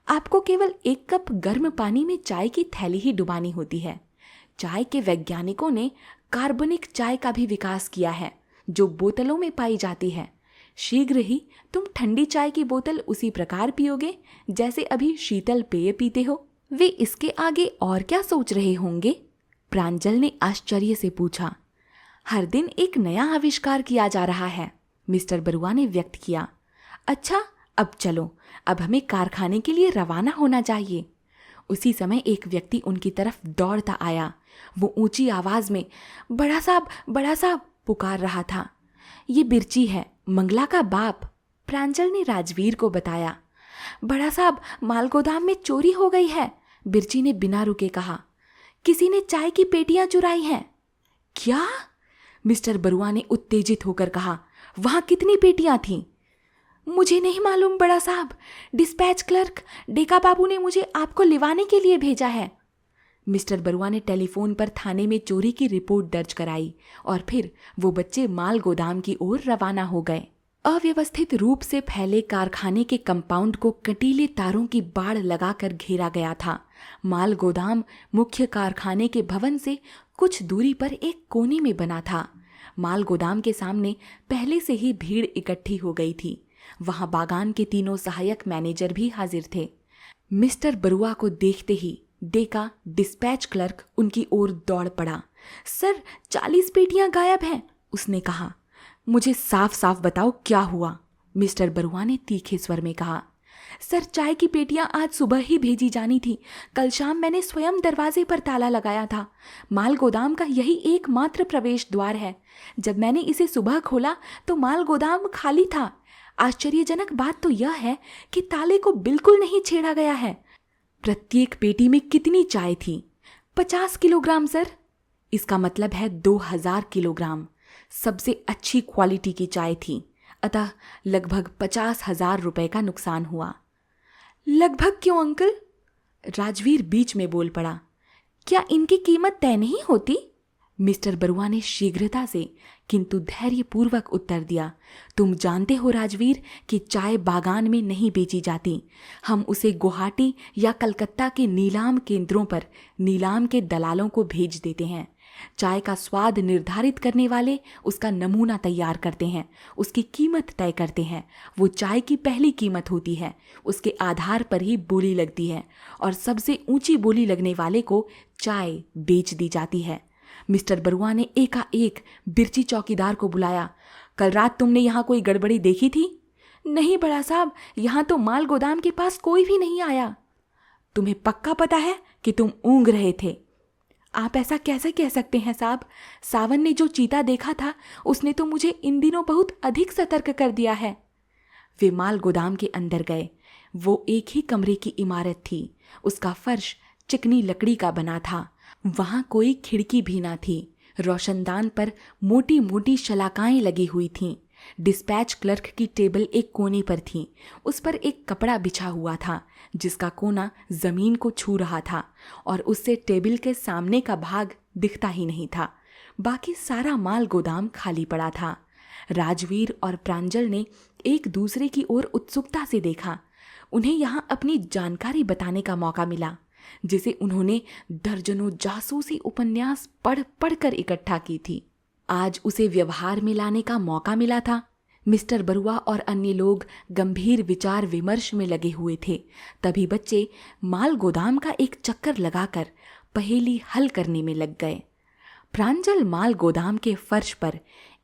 आपको केवल 1 कप गर्म पानी में चाय की थैली ही डुबानी होती है। चाय के वैज्ञानिकों ने कार्बनिक चाय का भी विकास किया है, जो बोतलों में पाई जाती है। शीघ्र ही तुम ठंडी चाय की बोतल उसी प्रकार पियोगे जैसे अभी शीतल पेय पीते हो। वे इसके आगे और क्या सोच रहे होंगे? प्रांजल ने आश्चर्य से पूछा। हर दिन एक नया आविष्कार किया जा रहा है, मिस्टर बरुआ ने व्यक्त किया। अच्छा, अब चलो, अब हमें कारखाने के लिए रवाना होना चाहिए। उसी समय एक व्यक्ति उनकी तरफ दौड़ता आया। वो ऊंची आवाज में बड़ा साहब पुकार रहा था। ये बिरची है, मंगला का बाप, प्रांजल ने राजवीर को बताया। बड़ा साहब, माल गोदाम में चोरी हो गई है, बिरची ने बिना रुके कहा। किसी ने चाय की पेटियां चुराई हैं। क्या? मिस्टर बरुआ ने उत्तेजित होकर कहा। वहां कितनी पेटियां थीं? मुझे नहीं मालूम बड़ा साहब, डिस्पैच क्लर्क डेका बाबू ने मुझे आपको लिवाने के लिए भेजा है। मिस्टर बरुआ ने टेलीफोन पर थाने में चोरी की रिपोर्ट दर्ज कराई और फिर वो बच्चे माल गोदाम की ओर रवाना हो गए। अव्यवस्थित रूप से फैले कारखाने के कंपाउंड को कटीले तारों की बाड़ लगाकर घेरा गया था। माल गोदाम मुख्य कारखाने के भवन से कुछ दूरी पर एक कोने में बना था। माल गोदाम के सामने पहले से ही भीड़ इकट्ठी हो गई थी। वहां बागान के 3 सहायक मैनेजर भी हाजिर थे। मिस्टर बरुआ को देखते ही डेका डिस्पैच क्लर्क उनकी ओर दौड़ पड़ा। सर, 40 पेटियां गायब हैं, उसने कहा। मुझे साफ साफ बताओ क्या हुआ, मिस्टर बरुआ ने तीखे स्वर में कहा। सर, चाय की पेटियां आज सुबह ही भेजी जानी थी। कल शाम मैंने स्वयं दरवाजे पर ताला लगाया था। माल गोदाम का यही एकमात्र प्रवेश द्वार है। जब मैंने इसे सुबह खोला तो माल गोदाम खाली था। आश्चर्यजनक बात तो यह है कि ताले को बिल्कुल नहीं छेड़ा गया है। प्रत्येक पेटी में कितनी चाय थी? 50 किलोग्राम सर। इसका मतलब है 2000 किलोग्राम। सबसे अच्छी क्वालिटी की चाय थी, अतः लगभग 50,000 रुपए का नुकसान हुआ। लगभग क्यों अंकल? राजवीर बीच में बोल पड़ा। क्या इनकी कीमत तय नहीं होती? मिस्टर बरुआ ने शीघ्रता से किंतु धैर्यपूर्वक उत्तर दिया। तुम जानते हो राजवीर कि चाय बागान में नहीं बेची जाती। हम उसे गुवाहाटी या कलकत्ता के नीलाम केंद्रों पर नीलाम के दलालों को भेज देते हैं। चाय का स्वाद निर्धारित करने वाले उसका नमूना तैयार करते हैं, उसकी कीमत तय करते हैं। वो चाय की पहली कीमत होती है, उसके आधार पर ही बोली लगती है और सबसे ऊंची बोली लगने वाले को चाय बेच दी जाती है। मिस्टर बरुआ ने एकाएक बिरची चौकीदार को बुलाया। कल रात तुमने यहाँ कोई गड़बड़ी देखी थी? नहीं बड़ा साहब, यहाँ तो माल गोदाम के पास कोई भी नहीं आया। तुम्हें पक्का पता है कि तुम ऊँघ रहे थे? आप ऐसा कैसे कह सकते हैं साहब? सावन ने जो चीता देखा था उसने तो मुझे इन दिनों बहुत अधिक सतर्क कर दिया है। वे माल गोदाम के अंदर गए। वो एक ही कमरे की इमारत थी। उसका फर्श चिकनी लकड़ी का बना था। वहां कोई खिड़की भी ना थी। रोशनदान पर मोटी मोटी शलाकाएं लगी हुई थीं। डिस्पैच क्लर्क की टेबल एक कोने पर थी। उस पर एक कपड़ा बिछा हुआ था जिसका कोना जमीन को छू रहा था और उससे टेबल के सामने का भाग दिखता ही नहीं था। बाकी सारा माल गोदाम खाली पड़ा था। राजवीर और प्रांजल ने एक दूसरे की ओर उत्सुकता से देखा। उन्हें यहाँ अपनी जानकारी बताने का मौका मिला जिसे उन्होंने दर्जनों जासूसी उपन्यास पढ़ पढ़कर इकट्ठा की थी। आज उसे व्यवहार में लाने का मौका मिला था। मिस्टर बरुआ और अन्य लोग गंभीर विचार विमर्श में लगे हुए थे। तभी बच्चे माल गोदाम का एक चक्कर लगाकर पहेली हल करने में लग गए। प्रांजल माल गोदाम के फर्श पर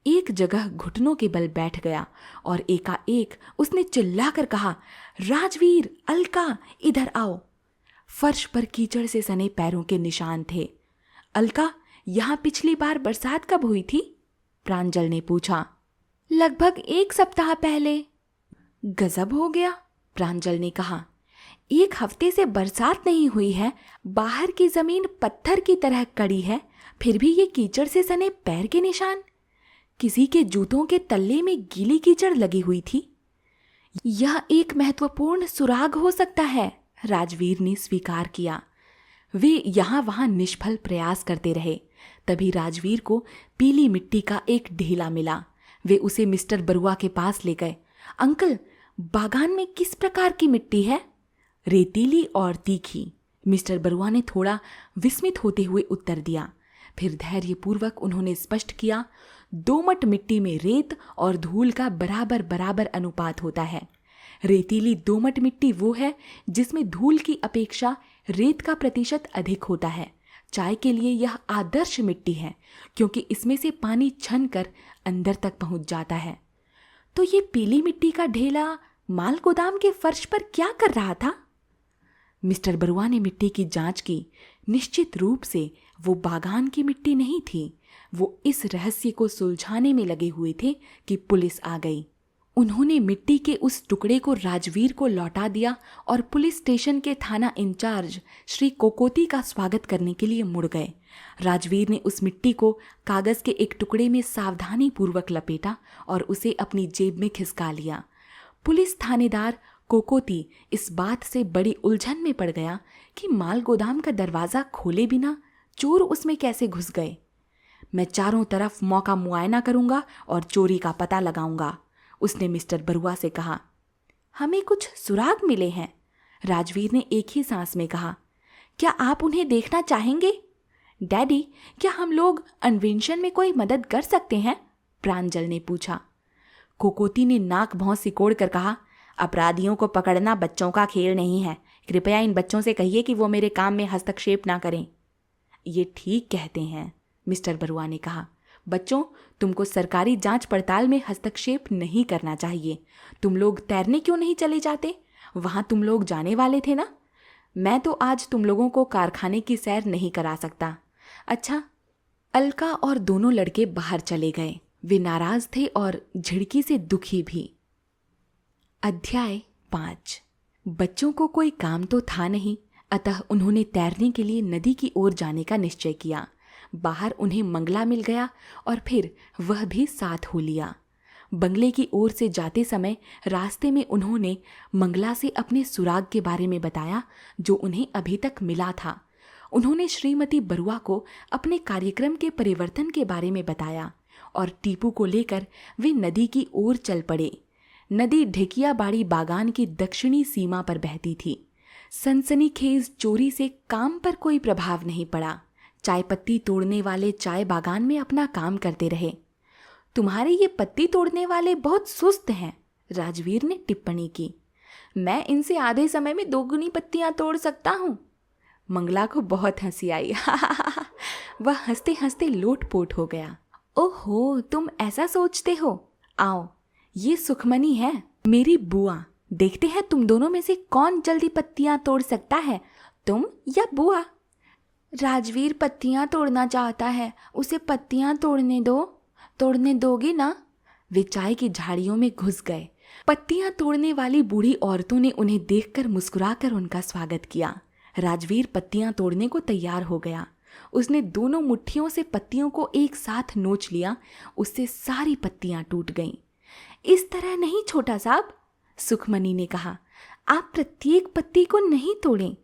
एक जगह घुटनों के बल बैठ गया और एकाएक उसने चिल्लाकर कहा, राजवीर, अलका, इधर आओ। फर्श पर कीचड़ से सने पैरों के निशान थे। अलका, यहाँ पिछली बार बरसात कब हुई थी? प्रांजल ने पूछा। लगभग 1 सप्ताह पहले। गजब हो गया, प्रांजल ने कहा। 1 हफ्ते से बरसात नहीं हुई है। बाहर की जमीन पत्थर की तरह कड़ी है, फिर भी ये कीचड़ से सने पैर के निशान। किसी के जूतों के तल्ले में गीली कीचड़ लगी हुई थी। यह एक महत्वपूर्ण सुराग हो सकता है, राजवीर ने स्वीकार किया। वे यहाँ वहां निष्फल प्रयास करते रहे। तभी राजवीर को पीली मिट्टी का एक ढेला मिला। वे उसे मिस्टर बरुआ के पास ले गए। अंकल, बागान में किस प्रकार की मिट्टी है? रेतीली और तीखी, मिस्टर बरुआ ने थोड़ा विस्मित होते हुए उत्तर दिया। फिर धैर्यपूर्वक उन्होंने स्पष्ट किया, दोमट मिट्टी में रेत और धूल का बराबर बराबर अनुपात होता है। रेतीली दोमट मिट्टी वो है जिसमें धूल की अपेक्षा रेत का प्रतिशत अधिक होता है। चाय के लिए यह आदर्श मिट्टी है क्योंकि इसमें से पानी छन कर अंदर तक पहुंच जाता है। तो ये पीली मिट्टी का ढेला माल गोदाम के फर्श पर क्या कर रहा था? मिस्टर बरुआ ने मिट्टी की जांच की। निश्चित रूप से वो बागान की मिट्टी नहीं थी। वो इस रहस्य को सुलझाने में लगे हुए थे कि पुलिस आ गई। उन्होंने मिट्टी के उस टुकड़े को राजवीर को लौटा दिया और पुलिस स्टेशन के थाना इंचार्ज श्री कोकोती का स्वागत करने के लिए मुड़ गए। राजवीर ने उस मिट्टी को कागज के एक टुकड़े में सावधानी पूर्वक लपेटा और उसे अपनी जेब में खिसका लिया। पुलिस थानेदार कोकोती इस बात से बड़ी उलझन में पड़ गया कि माल गोदाम का दरवाजा खोले बिना चोर उसमें कैसे घुस गए। मैं चारों तरफ मौका मुआयना करूंगा और चोरी का पता लगाऊंगा, उसने मिस्टर बरुआ से कहा। हमें कुछ सुराग मिले हैं, राजवीर ने एक ही सांस में कहा। क्या आप उन्हें देखना चाहेंगे? डैडी, क्या हम लोग अन्वेषण में कोई मदद कर सकते हैं? प्रांजल ने पूछा। कोकोती ने नाक भौं सिकोड़ कर कहा, अपराधियों को पकड़ना बच्चों का खेल नहीं है। कृपया इन बच्चों से कहिए कि वो मेरे काम में हस्तक्षेप ना करें। ये ठीक कहते हैं, मिस्टर बरुआ ने कहा। बच्चों, तुमको सरकारी जांच पड़ताल में हस्तक्षेप नहीं करना चाहिए। तुम लोग तैरने क्यों नहीं चले जाते? वहां तुम लोग जाने वाले थे ना। मैं तो आज तुम लोगों को कारखाने की सैर नहीं करा सकता। अच्छा। अलका और दोनों लड़के बाहर चले गए। वे नाराज थे और झिड़की से दुखी भी। अध्याय 5। बच्चों को कोई काम तो था नहीं, अतः उन्होंने तैरने के लिए नदी की ओर जाने का निश्चय किया। बाहर उन्हें मंगला मिल गया और फिर वह भी साथ हो लिया। बंगले की ओर से जाते समय रास्ते में उन्होंने मंगला से अपने सुराग के बारे में बताया जो उन्हें अभी तक मिला था। उन्होंने श्रीमती बरुआ को अपने कार्यक्रम के परिवर्तन के बारे में बताया और टीपू को लेकर वे नदी की ओर चल पड़े। नदी ढेकियाबाड़ी बागान की दक्षिणी सीमा पर बहती थी। सनसनीखेज चोरी से काम पर कोई प्रभाव नहीं पड़ा। चाय पत्ती तोड़ने वाले चाय बागान में अपना काम करते रहे। तुम्हारे ये पत्ती तोड़ने वाले बहुत सुस्त हैं, राजवीर ने टिप्पणी की। मैं इनसे आधे समय में 2 गुनी पत्तियां तोड़ सकता हूँ। मंगला को बहुत हंसी आई। वह हंसते हंसते लोटपोट हो गया। ओहो, तुम ऐसा सोचते हो। आओ, ये सुखमनी है, मेरी बुआ। देखते हैं तुम दोनों में से कौन जल्दी पत्तियां तोड़ सकता है, तुम या बुआ। राजवीर पत्तियां तोड़ना चाहता है, उसे पत्तियां तोड़ने दोगी ना? वे चाय की झाड़ियों में घुस गए। पत्तियां तोड़ने वाली बूढ़ी औरतों ने उन्हें देखकर मुस्कुराकर उनका स्वागत किया। राजवीर पत्तियां तोड़ने को तैयार हो गया। उसने दोनों मुट्ठियों से पत्तियों को एक साथ नोच लिया। उससे सारी पत्तियां टूट गईं। इस तरह नहीं छोटा साहब, सुखमनी ने कहा। आप प्रत्येक पत्ती को नहीं तोड़ें,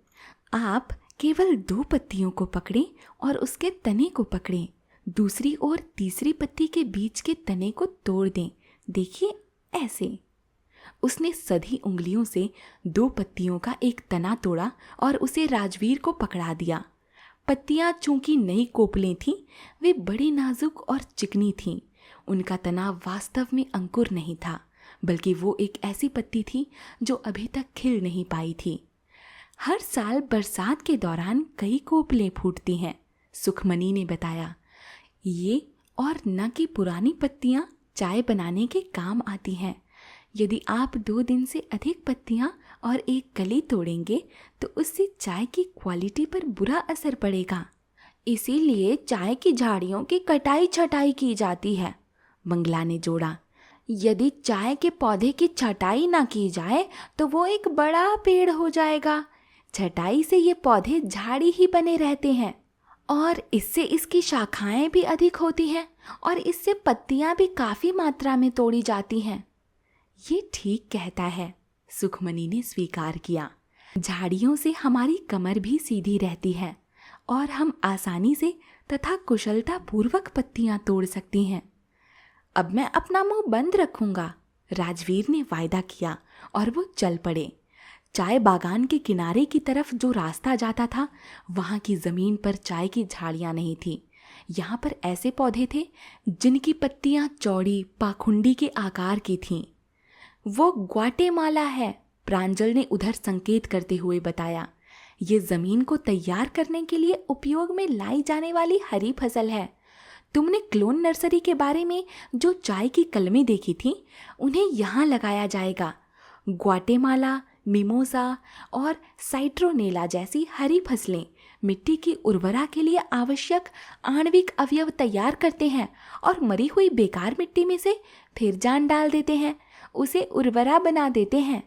आप केवल 2 पत्तियों को पकड़ें और उसके तने को पकड़ें। दूसरी और तीसरी पत्ती के बीच के तने को तोड़ दें। देखिए, ऐसे। उसने सधी उंगलियों से 2 पत्तियों का एक तना तोड़ा और उसे राजवीर को पकड़ा दिया। पत्तियां चूंकि नई कोपलें थीं, वे बड़ी नाजुक और चिकनी थीं। उनका तना वास्तव में अंकुर नहीं था, बल्कि वो एक ऐसी पत्ती थी जो अभी तक खिल नहीं पाई थी। हर साल बरसात के दौरान कई कोपलें फूटती हैं, सुखमनी ने बताया। ये और न कि पुरानी पत्तियां चाय बनाने के काम आती हैं। यदि आप 2 दिन से अधिक पत्तियां और एक कली तोड़ेंगे तो उससे चाय की क्वालिटी पर बुरा असर पड़ेगा। इसीलिए चाय की झाड़ियों की कटाई छटाई की जाती है, मंगला ने जोड़ा। यदि चाय के पौधे की छटाई ना की जाए तो वो एक बड़ा पेड़ हो जाएगा। छटाई से ये पौधे झाड़ी ही बने रहते हैं और इससे इसकी शाखाएं भी अधिक होती हैं और इससे पत्तियां भी काफी मात्रा में तोड़ी जाती हैं। ये ठीक कहता है, सुखमनी ने स्वीकार किया। झाड़ियों से हमारी कमर भी सीधी रहती है और हम आसानी से तथा कुशलता पूर्वक पत्तियां तोड़ सकती हैं। अब मैं अपना मुंह बंद रखूंगा, राजवीर ने वायदा किया और वो चल पड़े। चाय बागान के किनारे की तरफ जो रास्ता जाता था, वहां की जमीन पर चाय की झाड़ियां नहीं थी। यहाँ पर ऐसे पौधे थे जिनकी पत्तियां चौड़ी पाखुंडी के आकार की थीं। वो ग्वाटेमाला है, प्रांजल ने उधर संकेत करते हुए बताया। ये जमीन को तैयार करने के लिए उपयोग में लाई जाने वाली हरी फसल है। तुमने क्लोन नर्सरी के बारे में जो चाय की कलमें देखी थीं, उन्हें यहाँ लगाया जाएगा। ग्वाटेमाला, मिमोसा और साइट्रोनेला जैसी हरी फसलें मिट्टी की उर्वरा के लिए आवश्यक आणविक अवयव तैयार करते हैं और मरी हुई बेकार मिट्टी में से फिर जान डाल देते हैं, उसे उर्वरा बना देते हैं।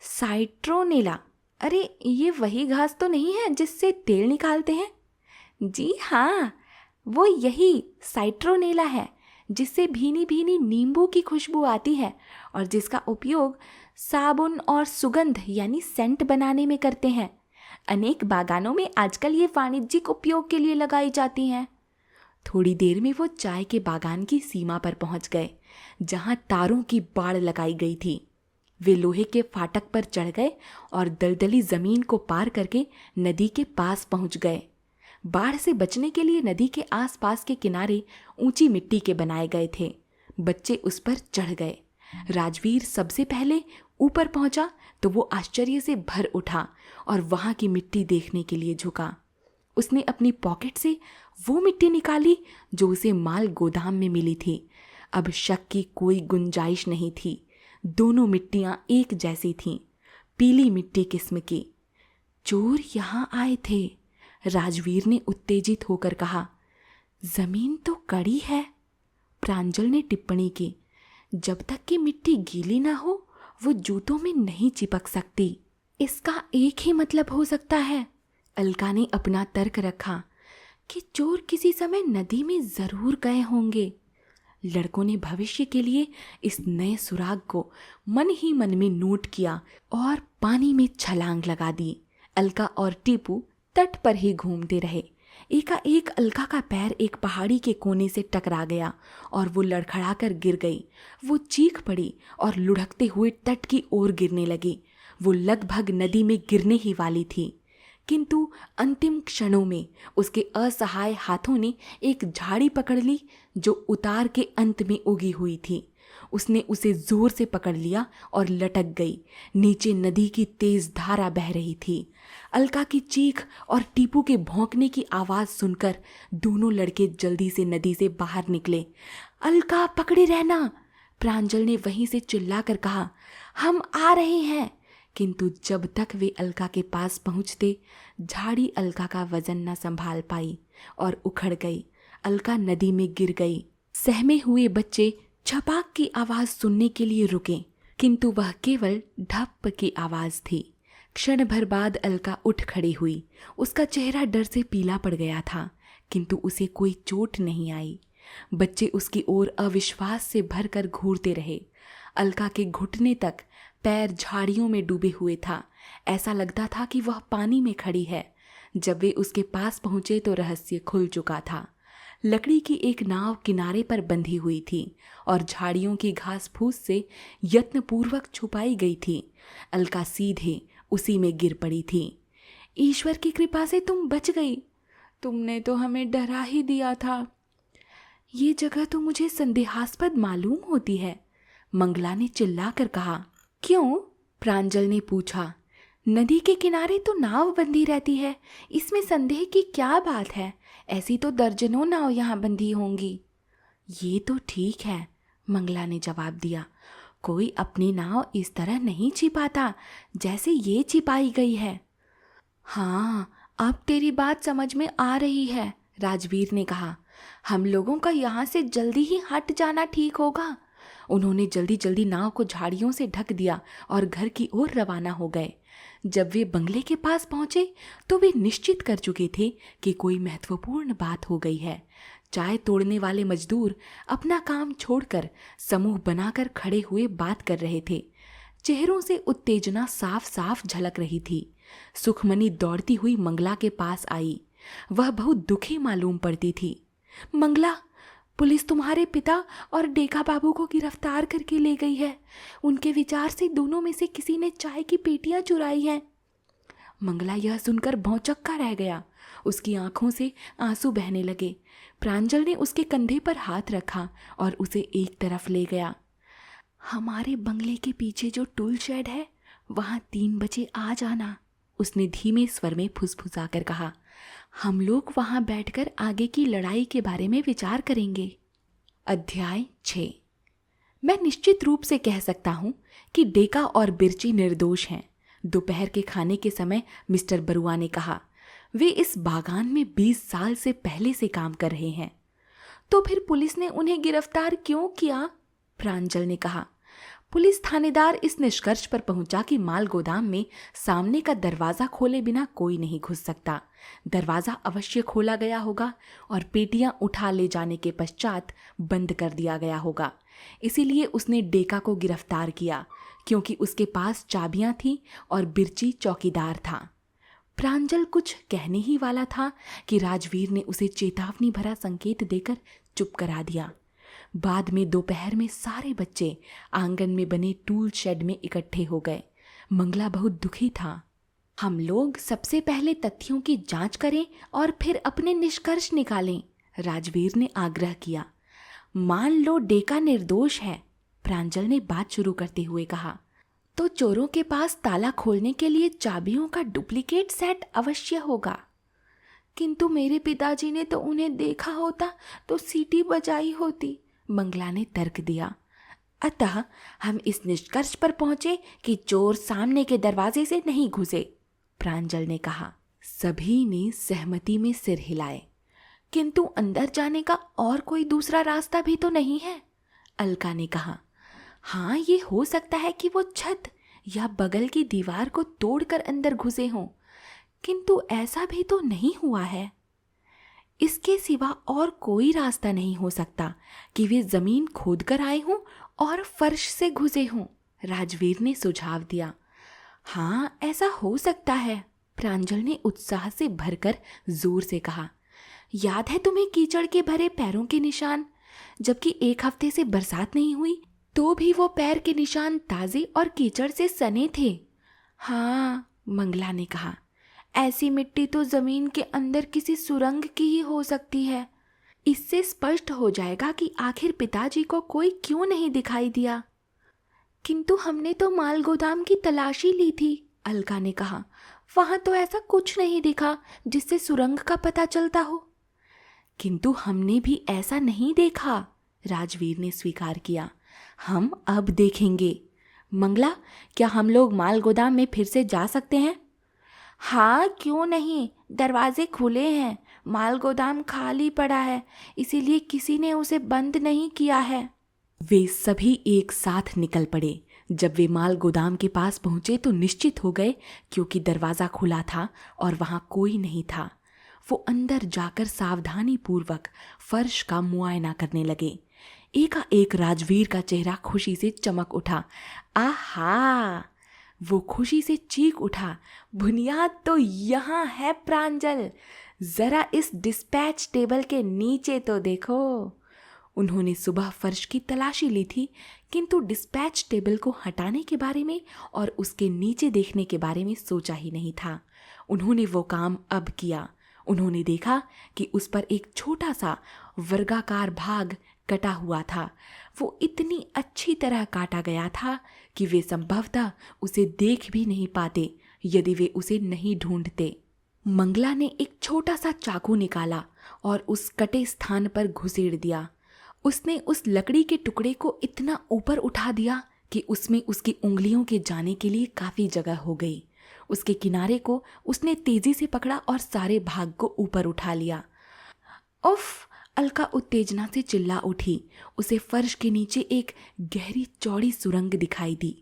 साइट्रोनेला, अरे ये वही घास तो नहीं है जिससे तेल निकालते हैं? जी हाँ, वो यही साइट्रोनेला है जिससे भीनी भीनी नींबू की खुशबू आती है और जिसका उपयोग साबुन और सुगंध यानी सेंट बनाने में करते हैं। अनेक बागानों में आजकल ये वाणिज्यिक उपयोग के लिए लगाई जाती हैं। थोड़ी देर में वो चाय के बागान की सीमा पर पहुंच गए, जहां तारों की बाड़ लगाई गई थी। वे लोहे के फाटक पर चढ़ गए और दलदली जमीन को पार करके नदी के पास पहुंच गए। बाढ़ से बचने के लिए नदी के आसपास के किनारे ऊंची मिट्टी के बनाए गए थे। बच्चे उस पर चढ़ गए। राजवीर सबसे पहले ऊपर पहुंचा तो वो आश्चर्य से भर उठा और वहां की मिट्टी देखने के लिए झुका। उसने अपनी पॉकेट से वो मिट्टी निकाली जो उसे माल गोदाम में मिली थी। अब शक की कोई गुंजाइश नहीं थी। दोनों मिट्टियां एक जैसी थीं, पीली मिट्टी किस्म की। चोर यहां आए थे, राजवीर ने उत्तेजित होकर कहा। जमीन तो कड़ी है, प्रांजल ने टिप्पणी की। जब तक कि मिट्टी गीली ना हो वो जूतों में नहीं चिपक सकती। इसका एक ही मतलब हो सकता है, अलका ने अपना तर्क रखा, कि चोर किसी समय नदी में जरूर गए होंगे। लड़कों ने भविष्य के लिए इस नए सुराग को मन ही मन में नोट किया और पानी में छलांग लगा दी। अलका और टीपू तट पर ही घूमते रहे। एकाएक अलका का पैर एक पहाड़ी के कोने से टकरा गया और वो लड़खड़ा कर गिर गई। वो चीख पड़ी और लुढ़कते हुए तट की ओर गिरने लगी। वो लगभग नदी में गिरने ही वाली थी, किंतु अंतिम क्षणों में उसके असहाय हाथों ने एक झाड़ी पकड़ ली जो उतार के अंत में उगी हुई थी। उसने उसे जोर से पकड़ लिया और लटक गई। नीचे नदी की तेज धारा बह रही थी। अलका की चीख और टीपू के भौंकने की आवाज सुनकर दोनों लड़के जल्दी से नदी से बाहर निकले। अलका पकड़े रहना, प्रांजल ने वहीं से चिल्लाकर कहा। हम आ रहे हैं। किंतु जब तक वे अलका के पास पहुंचते, झाड़ी अलका का वजन न संभाल पाई और उखड़ गई। अलका नदी में गिर गई। सहमे हुए बच्चे छपाक की आवाज सुनने के लिए रुके, किंतु वह केवल ढप की आवाज थी। क्षण भर बाद अलका उठ खड़ी हुई। उसका चेहरा डर से पीला पड़ गया था, किंतु उसे कोई चोट नहीं आई। बच्चे उसकी ओर अविश्वास से भरकर घूरते रहे। अलका के घुटने तक पैर झाड़ियों में डूबे हुए था। ऐसा लगता था कि वह पानी में खड़ी है। जब वे उसके पास पहुंचे तो रहस्य खुल चुका था। लकड़ी की एक नाव किनारे पर बंधी हुई थी और झाड़ियों की घास फूस से यत्नपूर्वक छुपाई गई थी। अलका सीधे उसी में गिर पड़ी थी। ईश्वर की कृपा से तुम बच गई। तुमने तो हमें डरा ही दिया था। ये जगह तो मुझे संदेहास्पद मालूम होती है, मंगला ने चिल्लाकर कहा। क्यों? प्रांजल ने पूछा। नदी के किनारे तो नाव बंधी रहती है, इसमें संदेह की क्या बात है? ऐसी तो दर्जनों नाव यहाँ बंधी होंगी। ये तो ठीक है, मंगला ने जवाब दिया। कोई अपनी नाव इस तरह नहीं छिपाता जैसे ये छिपाई गई है। हाँ, अब तेरी बात समझ में आ रही है, राजवीर ने कहा। हम लोगों का यहाँ से जल्दी ही हट जाना ठीक होगा। उन्होंने जल्दी जल्दी नाव को झाड़ियों से ढक दिया और घर की ओर रवाना हो गए। जब वे बंगले के पास पहुंचे तो वे निश्चित कर चुके थे कि कोई महत्वपूर्ण बात हो गई है। चाय तोड़ने वाले मजदूर अपना काम छोड़कर समूह बनाकर खड़े हुए बात कर रहे थे। चेहरों से उत्तेजना साफ साफ झलक रही थी। सुखमनी दौड़ती हुई मंगला के पास आई। वह बहुत दुखी मालूम पड़ती थी। मंगला, पुलिस तुम्हारे पिता और डेका बाबू को गिरफ्तार करके ले गई है। उनके विचार से दोनों में से किसी ने चाय की पेटियां चुराई हैं। मंगला यह सुनकर भौंचक्का रह गया। उसकी आंखों से आंसू बहने लगे। प्रांजल ने उसके कंधे पर हाथ रखा और उसे एक तरफ ले गया। हमारे बंगले के पीछे जो टूल शेड है, वहां 3 बजे आ जाना, उसने धीमे स्वर में फुसफुसाकर कहा। हम लोग वहां बैठकर आगे की लड़ाई के बारे में विचार करेंगे। अध्याय 6। मैं निश्चित रूप से कह सकता हूं कि डेका और बिरची निर्दोष हैं, दोपहर के खाने के समय मिस्टर बरुआ ने कहा। वे इस बागान में 20 साल से पहले से काम कर रहे हैं। तो फिर पुलिस ने उन्हें गिरफ्तार क्यों किया? प्रांजल ने कहा। पुलिस थानेदार इस निष्कर्ष पर पहुंचा कि माल गोदाम में सामने का दरवाजा खोले बिना कोई नहीं घुस सकता। दरवाजा अवश्य खोला गया होगा और पेटियां उठा ले जाने के पश्चात बंद कर दिया गया होगा। इसीलिए उसने डेका को गिरफ्तार किया, क्योंकि उसके पास चाबियां थीं और बिरची चौकीदार था। प्रांजल कुछ कहने ही वाला था कि राजवीर ने उसे चेतावनी भरा संकेत देकर चुप करा दिया। बाद में दोपहर में सारे बच्चे आंगन में बने टूल शेड में इकट्ठे हो गए। मंगला बहुत दुखी था। हम लोग सबसे पहले तथ्यों की जांच करें और फिर अपने निष्कर्ष निकालें, राजवीर ने आग्रह किया। मान लो डेका निर्दोष है, प्रांजल ने बात शुरू करते हुए कहा, तो चोरों के पास ताला खोलने के लिए चाबियों का डुप्लीकेट सेट अवश्य होगा। किंतु मेरे पिताजी ने तो उन्हें देखा होता तो सीटी बजाई होती, मंगला ने तर्क दिया। अतः हम इस निष्कर्ष पर पहुंचे कि चोर सामने के दरवाजे से नहीं घुसे, प्रांजल ने कहा। सभी ने सहमति में सिर हिलाए। किंतु अंदर जाने का और कोई दूसरा रास्ता भी तो नहीं है, अलका ने कहा। हाँ, ये हो सकता है कि वो छत या बगल की दीवार को तोड़कर अंदर घुसे हों, किंतु ऐसा भी तो नहीं हुआ है। इसके सिवा और कोई रास्ता नहीं हो सकता कि वे जमीन खोदकर आए हों और फर्श से घुसे हों, राजवीर ने सुझाव दिया। हाँ, ऐसा हो सकता है, प्रांजल ने उत्साह से भरकर जोर से कहा। याद है तुम्हें कीचड़ के भरे पैरों के निशान? जबकि 1 हफ्ते से बरसात नहीं हुई तो भी वो पैर के निशान ताजे और कीचड़ से सने थे। हाँ, मंगला ने कहा। ऐसी मिट्टी तो जमीन के अंदर किसी सुरंग की ही हो सकती है। इससे स्पष्ट हो जाएगा कि आखिर पिताजी को कोई क्यों नहीं दिखाई दिया। किंतु हमने तो माल गोदाम की तलाशी ली थी, अलका ने कहा। वहां तो ऐसा कुछ नहीं दिखा जिससे सुरंग का पता चलता हो। किंतु हमने भी ऐसा नहीं देखा, राजवीर ने स्वीकार किया। हम अब देखेंगे। मंगला, क्या हम लोग माल गोदाम में फिर से जा सकते हैं? हाँ, क्यों नहीं, दरवाजे खुले हैं। माल गोदाम खाली पड़ा है, इसीलिए किसी ने उसे बंद नहीं किया है। वे सभी एक साथ निकल पड़े। जब वे माल गोदाम के पास पहुंचे तो निश्चित हो गए, क्योंकि दरवाजा खुला था और वहां कोई नहीं था। वो अंदर जाकर सावधानी पूर्वक फर्श का मुआयना करने लगे। एकाएक राजवीर का चेहरा खुशी से चमक उठा। आहा! वो खुशी से चीख उठा। बुनियाद तो यहाँ है प्रांजल, जरा इस डिस्पैच टेबल के नीचे तो देखो। उन्होंने सुबह फर्श की तलाशी ली थी, किंतु डिस्पैच टेबल को हटाने के बारे में और उसके नीचे देखने के बारे में सोचा ही नहीं था। उन्होंने वो काम अब किया। उन्होंने देखा कि उस पर एक छोटा सा वर्गाकार भाग कटा हुआ था। वो इतनी अच्छी तरह काटा गया था कि वे संभवतः उसे देख भी नहीं पाते यदि वे उसे नहीं ढूंढते। मंगला ने एक छोटा सा चाकू निकाला और उस कटे स्थान पर घुसेड़ दिया। उसने उस लकड़ी के टुकड़े को इतना ऊपर उठा दिया कि उसमें उसकी उंगलियों के जाने के लिए काफी जगह हो गई। उसके किनारे को उसने तेजी से पकड़ा और सारे भाग को ऊपर उठा लिया। उफ! अलका उत्तेजना से चिल्ला उठी। उसे फर्श के नीचे एक गहरी चौड़ी सुरंग दिखाई दी।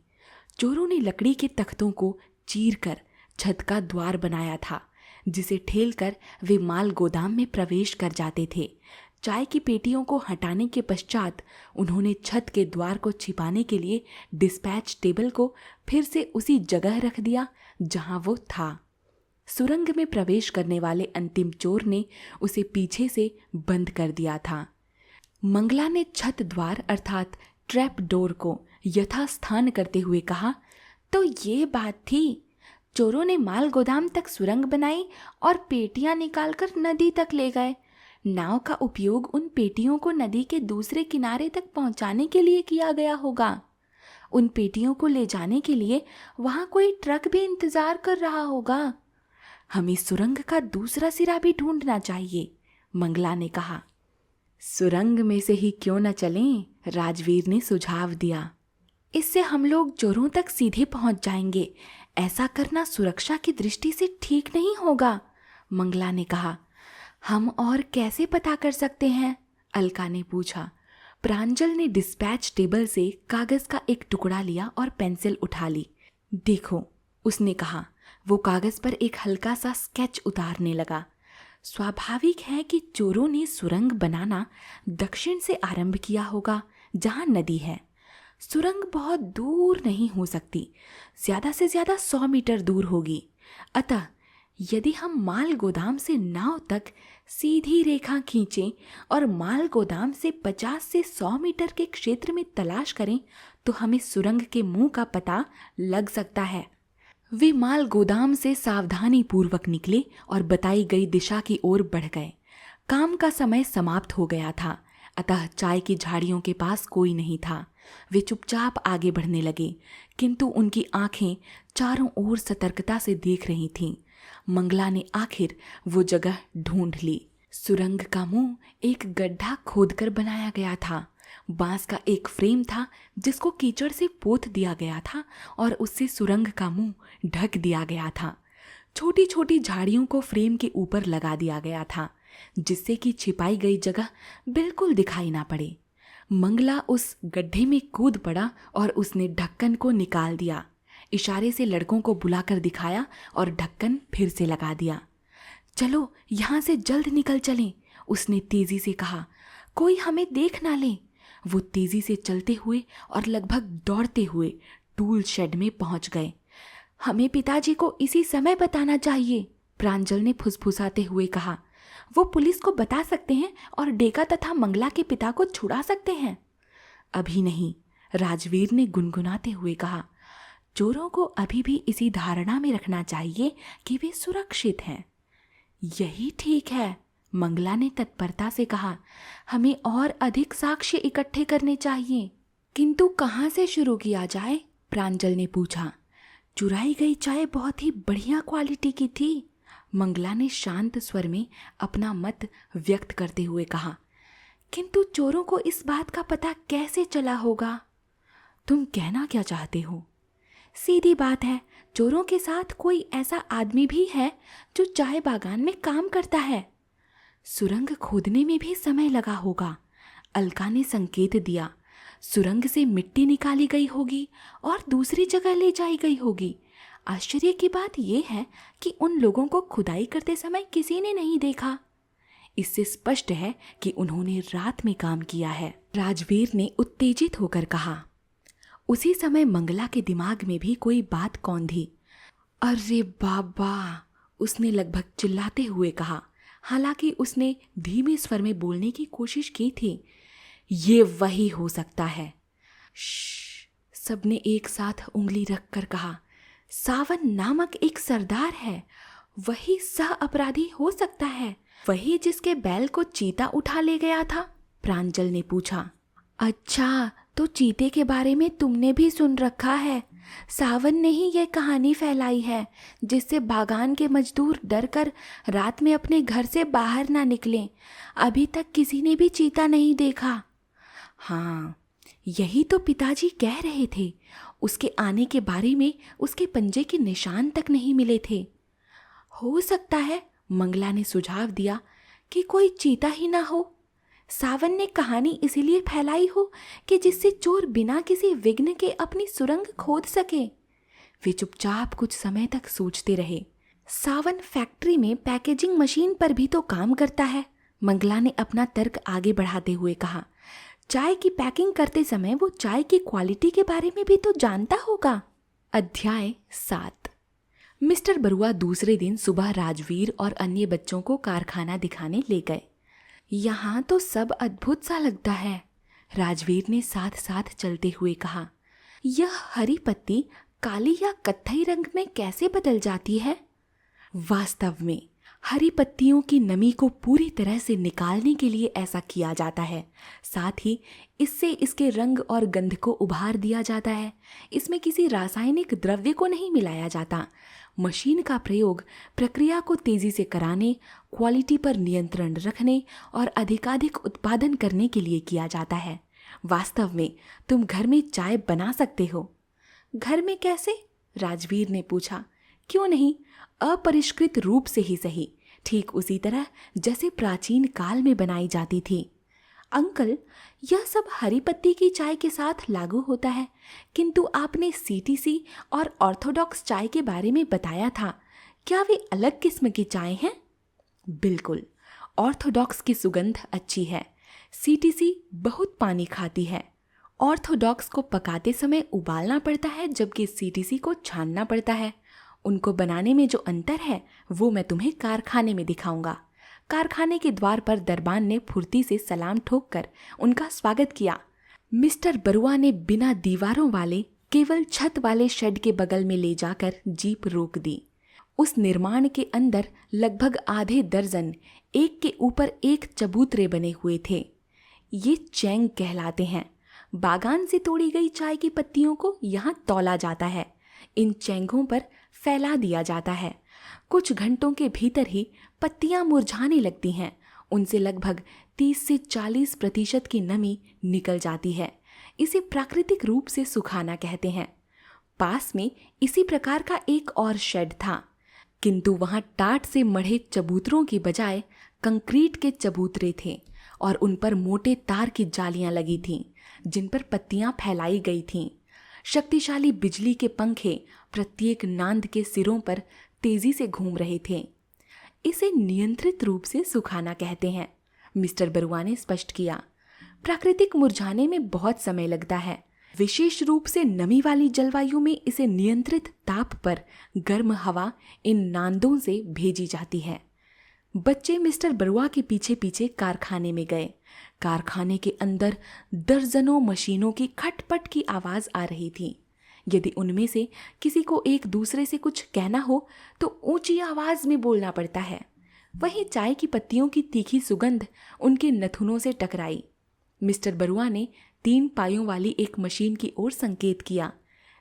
चोरों ने लकड़ी के तख्तों को चीरकर छत का द्वार बनाया था, जिसे ठेलकर वे माल गोदाम में प्रवेश कर जाते थे। चाय की पेटियों को हटाने के पश्चात उन्होंने छत के द्वार को छिपाने के लिए डिस्पैच टेबल को फिर से उसी जगह रख दिया जहां वो था। सुरंग में प्रवेश करने वाले अंतिम चोर ने उसे पीछे से बंद कर दिया था। मंगला ने छत द्वार अर्थात ट्रैप डोर को यथास्थान करते हुए कहा, तो ये बात थी। चोरों ने माल गोदाम तक सुरंग बनाई और पेटियां निकालकर नदी तक ले गए। नाव का उपयोग उन पेटियों को नदी के दूसरे किनारे तक पहुंचाने के लिए किया गया होगा। उन पेटियों को ले जाने के लिए वहां कोई ट्रक भी इंतजार कर रहा होगा। हमें सुरंग का दूसरा सिरा भी ढूंढना चाहिए, मंगला ने कहा। सुरंग में से ही क्यों न चलें, राजवीर ने सुझाव दिया। इससे हम लोग चोरों तक सीधे पहुंच जाएंगे। ऐसा करना सुरक्षा की दृष्टि से ठीक नहीं होगा, मंगला ने कहा। हम और कैसे पता कर सकते हैं, अलका ने पूछा। प्रांजल ने डिस्पैच टेबल से कागज का एक टुकड़ा लिया और पेंसिल उठा ली। देखो, उसने कहा। वो कागज पर एक हल्का सा स्केच उतारने लगा। स्वाभाविक है कि चोरों ने सुरंग बनाना दक्षिण से आरंभ किया होगा, जहां नदी है। सुरंग बहुत दूर नहीं हो सकती, ज्यादा से ज्यादा 100 मीटर दूर होगी। अतः यदि हम माल गोदाम से नाव तक सीधी रेखा खींचें और माल गोदाम से 50 से 100 मीटर के क्षेत्र में तलाश करें तो हमें सुरंग के मुंह का पता लग सकता है। वे माल गोदाम से सावधानी पूर्वक निकले और बताई गई दिशा की ओर बढ़ गए। काम का समय समाप्त हो गया था, अतः चाय की झाड़ियों के पास कोई नहीं था। वे चुपचाप आगे बढ़ने लगे, किंतु उनकी आंखें चारों ओर सतर्कता से देख रही थीं। मंगला ने आखिर वो जगह ढूंढ ली। सुरंग का मुंह एक गड्ढा खोदकर बनाया गया था। बांस का एक फ्रेम था जिसको कीचड़ से पोत दिया गया था और उससे सुरंग का मुंह ढक दिया गया था। छोटी छोटी झाड़ियों को फ्रेम के ऊपर लगा दिया गया था जिससे कि छिपाई गई जगह बिल्कुल दिखाई ना पड़े। मंगला उस गड्ढे में कूद पड़ा और उसने ढक्कन को निकाल दिया। इशारे से लड़कों को बुलाकर दिखाया और ढक्कन फिर से लगा दिया। चलो यहाँ से जल्द निकल चलें, उसने तेजी से कहा, कोई हमें देख ना ले। वो तेजी से चलते हुए और लगभग दौड़ते हुए टूल शेड में पहुंच गए। हमें पिताजी को इसी समय बताना चाहिए, प्रांजल ने फुसफुसाते हुए कहा। वो पुलिस को बता सकते हैं और डेका तथा मंगला के पिता को छुड़ा सकते हैं। अभी नहीं, राजवीर ने गुनगुनाते हुए कहा। चोरों को अभी भी इसी धारणा में रखना चाहिए कि वे सुरक्षित हैं। यही ठीक है, मंगला ने तत्परता से कहा। हमें और अधिक साक्ष्य इकट्ठे करने चाहिए। किंतु कहाँ से शुरू किया जाए, प्रांजल ने पूछा। चुराई गई चाय बहुत ही बढ़िया क्वालिटी की थी, मंगला ने शांत स्वर में अपना मत व्यक्त करते हुए कहा। किंतु चोरों को इस बात का पता कैसे चला होगा? तुम कहना क्या चाहते हो? सीधी बात है, चोरों के साथ कोई ऐसा आदमी भी है जो चाय बागान में काम करता है। सुरंग खोदने में भी समय लगा होगा, अलका ने संकेत दिया। सुरंग से मिट्टी निकाली गई होगी और दूसरी जगह ले जाई गई होगी। आश्चर्य की बात यह है कि उन लोगों को खुदाई करते समय किसी ने नहीं देखा। इससे स्पष्ट है कि उन्होंने रात में काम किया है, राजवीर ने उत्तेजित होकर कहा। उसी समय मंगला के दिमाग में भी कोई बात कौंधी। अरे बाबा, उसने लगभग चिल्लाते हुए कहा, हालांकि उसने धीमे स्वर में बोलने की कोशिश की थी। ये वही हो सकता है। सबने एक साथ उंगली रखकर कहा। सावन नामक एक सरदार है, वही सह अपराधी हो सकता है, वही जिसके बैल को चीता उठा ले गया था, प्रांजल ने पूछा। अच्छा, तो चीते के बारे में तुमने भी सुन रखा है। सावन ने ही यह कहानी फैलाई है जिससे बागान के मजदूर डरकर रात में अपने घर से बाहर ना निकलें। अभी तक किसी ने भी चीता नहीं देखा। हाँ, यही तो पिताजी कह रहे थे। उसके आने के बारे में उसके पंजे के निशान तक नहीं मिले थे। हो सकता है, मंगला ने सुझाव दिया, कि कोई चीता ही ना हो। सावन ने कहानी इसीलिए फैलाई हो कि जिससे चोर बिना किसी विघ्न के अपनी सुरंग खोद सके। वे चुपचाप कुछ समय तक सोचते रहे। सावन फैक्ट्री में पैकेजिंग मशीन पर भी तो काम करता है, मंगला ने अपना तर्क आगे बढ़ाते हुए कहा। चाय की पैकिंग करते समय वो चाय की क्वालिटी के बारे में भी तो जानता होगा। अध्याय 7। मिस्टर बरुआ दूसरे दिन सुबह राजवीर और अन्य बच्चों को कारखाना दिखाने ले गए। यहाँ तो सब अद्भुत सा लगता है, राजवीर ने साथ साथ चलते हुए कहा। यह हरी पत्ती काली या कत्थई रंग में कैसे बदल जाती है? वास्तव में हरी पत्तियों की नमी को पूरी तरह से निकालने के लिए ऐसा किया जाता है। साथ ही इससे इसके रंग और गंध को उभार दिया जाता है। इसमें किसी रासायनिक द्रव्य को नहीं मिलाया जाता। मशीन का प्रयोग प्रक्रिया को तेजी से कराने, क्वालिटी पर नियंत्रण रखने और अधिकाधिक उत्पादन करने के लिए किया जाता है। वास्तव में तुम घर में चाय बना सकते हो। घर में कैसे? राजवीर ने पूछा। क्यों नहीं, अपरिष्कृत रूप से ही सही, ठीक उसी तरह जैसे प्राचीन काल में बनाई जाती थी। अंकल, यह सब हरी पत्ती की चाय के साथ लागू होता है, किंतु आपने सीटीसी और ऑर्थोडॉक्स चाय के बारे में बताया था। क्या वे अलग किस्म की चाय हैं? बिल्कुल, ऑर्थोडॉक्स की सुगंध अच्छी है, सीटीसी बहुत पानी खाती है। ऑर्थोडॉक्स को पकाते समय उबालना पड़ता है, जबकि सीटीसी को छानना पड़ता है। उनको बनाने में जो अंतर है वो मैं तुम्हें कारखाने में दिखाऊंगा। कारखाने के द्वार पर दरबान ने फुर्ती से सलाम ठोककर उनका स्वागत किया। मिस्टर बरुआ ने बिना दीवारों वाले केवल छत वाले शेड के बगल में ले जाकर जीप रोक दी। उस निर्माण के अंदर लगभग आधे दर्जन एक के ऊपर एक चबूतरे बने हुए थे। ये चैंग कहलाते हैं। बागान से तोड़ी गई चाय की पत्तियों को यहाँ तौला जाता है। इन चैंगों पर फैला दिया जाता है। कुछ घंटों के भीतर ही पत्तियां मुरझाने लगती हैं। उनसे लगभग 30 से 40% की नमी निकल जाती है। इसे प्राकृतिक रूप से सुखाना कहते हैं। पास में इसी प्रकार का एक और शेड था, किंतु वहां टाट से मढ़े चबूतरों की बजाय कंक्रीट के चबूतरे थे और उन पर मोटे तार की जालियां लगी थीं, जिन पर पत्तियां फैलाई गई थीं। शक्तिशाली बिजली के पंखे प्रत्येक नांद के सिरों पर तेजी से घूम रहे थे। इसे नियंत्रित रूप से सुखाना कहते हैं, मिस्टर बरुआ ने स्पष्ट किया। प्राकृतिक मुरझाने में बहुत समय लगता है। विशेष रूप से नमी वाली जलवायु में इसे नियंत्रित ताप पर गर्म हवा इन नांदों से भेजी जाती है। बच्चे मिस्टर बरुआ के पीछे पीछे कारखाने में गए। कारखाने के अंदर दर्जनों मशीनों की खटपट की आवाज आ रही थी। यदि उनमें से किसी को एक दूसरे से कुछ कहना हो तो ऊंची आवाज में बोलना पड़ता है। वहीं चाय की पत्तियों की तीखी सुगंध उनके नथुनों से टकराई। मिस्टर बरुआ ने 3 पायों वाली एक मशीन की ओर संकेत किया।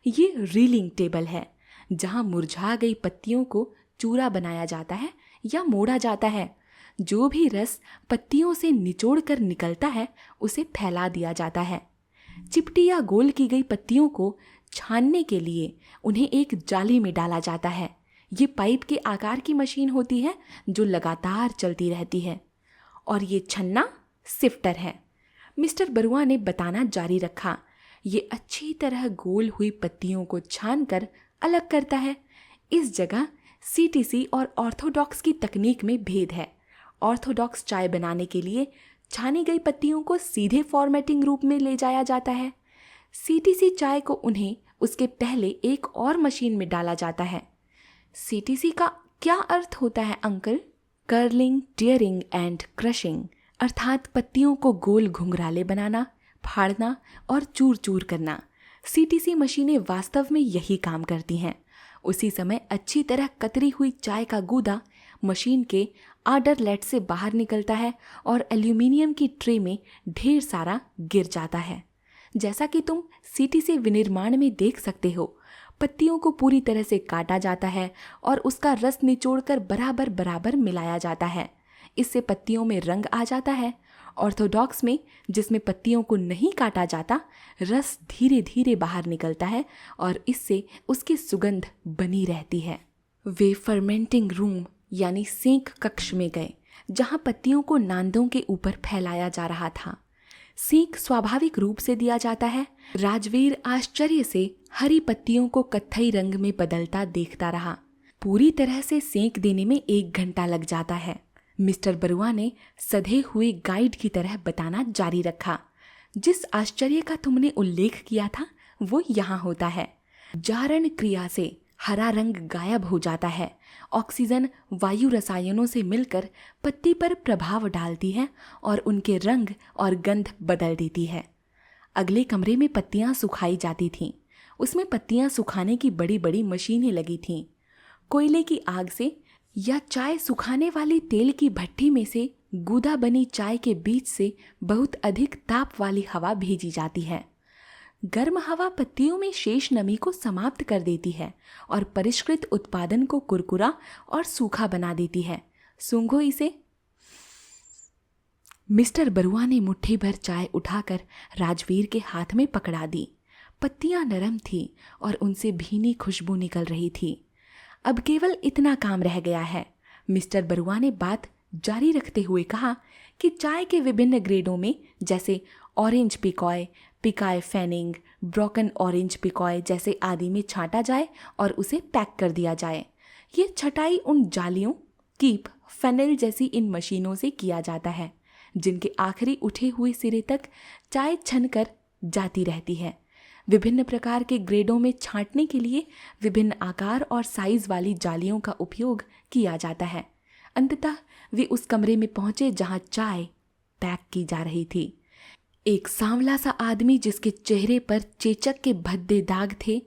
ये रीलिंग टेबल है, जहां मुरझा गई पत्तियों को चूरा बनाया जाता है या मोड़ा जाता है। जो भी रस पत्तियों से निचोड़ कर निकलता है उसे फैला दिया जाता है। चिपटी या गोल की गई पत्तियों को छानने के लिए उन्हें एक जाली में डाला जाता है। ये पाइप के आकार की मशीन होती है जो लगातार चलती रहती है। और ये छन्ना सिफ्टर है, मिस्टर बरुआ ने बताना जारी रखा। ये अच्छी तरह गोल हुई पत्तियों को छानकर अलग करता है। इस जगह सीटीसी और ऑर्थोडॉक्स की तकनीक में भेद है। ऑर्थोडॉक्स चाय बनाने के लिए छानी गई पत्तियों को सीधे फॉर्मेटिंग रूप में ले जाया जाता है। सीटीसी चाय को उन्हें उसके पहले एक और मशीन में डाला जाता है। सीटीसी का क्या अर्थ होता है uncle? Curling, tearing and crushing, अर्थात पत्तियों को गोल घुंघराले बनाना, फाड़ना और चूर चूर करना। सीटीसी मशीनें वास्तव में यही काम करती हैं। उसी समय अच्छी तरह कतरी हुई चाय का गूदा मशीन के आडरलेट से बाहर निकलता है और एल्यूमिनियम की ट्रे में ढेर सारा गिर जाता है। जैसा कि तुम सीटीसी विनिर्माण में देख सकते हो, पत्तियों को पूरी तरह से काटा जाता है और उसका रस निचोड़कर बराबर बराबर मिलाया जाता है। इससे पत्तियों में रंग आ जाता है। ऑर्थोडॉक्स में, जिसमें पत्तियों को नहीं काटा जाता, रस धीरे धीरे बाहर निकलता है और इससे उसकी सुगंध बनी रहती है। वे फर्मेंटिंग रूम यानी सेंक कक्ष में गए, जहां पत्तियों को नांदों के ऊपर फैलाया जा रहा था। सेंक स्वाभाविक रूप से दिया जाता है। राजवीर आश्चर्य से हरी पत्तियों को कत्थई रंग में बदलता देखता रहा। पूरी तरह से सेंक देने में 1 घंटा लग जाता है, मिस्टर बरुआ ने सधे हुए गाइड की तरह बताना जारी रखा। जिस आश्चर्य का तुमने उल्लेख किया था वो यहाँ होता है। जारण क्रिया से हरा रंग गायब हो जाता है। ऑक्सीजन वायु रसायनों से मिलकर पत्ती पर प्रभाव डालती है और उनके रंग और गंध बदल देती है। अगले कमरे में पत्तियां सुखाई जाती थीं। उसमें पत्तियां सुखाने की बड़ी बड़ी मशीनें लगी थीं। कोयले की आग से या चाय सुखाने वाली तेल की भट्टी में से गूदा बनी चाय के बीच से बहुत अधिक ताप वाली हवा भेजी जाती है। गर्म हवा पत्तियों में शेष नमी को समाप्त कर देती है और परिष्कृत उत्पादन को कुरकुरा और सूखा बना देती है। सूंघो इसे। मिस्टर बरुआ ने मुट्ठी भर चाय उठाकर राजवीर के हाथ में पकड़ा दी। पत्तियां नरम थी और उनसे भीनी खुशबू निकल रही थी। अब केवल इतना काम रह गया है, मिस्टर बरुआ ने बात जारी रखते हुए कहा कि चाय के विभिन्न ग्रेडों में, जैसे ऑरेंज पिकॉय, पिकाय फैनिंग, ब्रोकन ऑरेंज पिकॉय जैसे आदि में छांटा जाए और उसे पैक कर दिया जाए। ये छटाई उन जालियों, कीप, फेनेल जैसी इन मशीनों से किया जाता है, जिनके आखिरी उठे हुए सिरे तक चाय छनकर जाती रहती है। विभिन्न प्रकार के ग्रेडों में छांटने के लिए विभिन्न आकार और साइज वाली जालियों का उपयोग किया जाता है। अंततः वे उस कमरे में पहुंचे जहां चाय पैक की जा रही थी। एक सांवला सा आदमी, जिसके चेहरे पर चेचक के भद्दे दाग थे,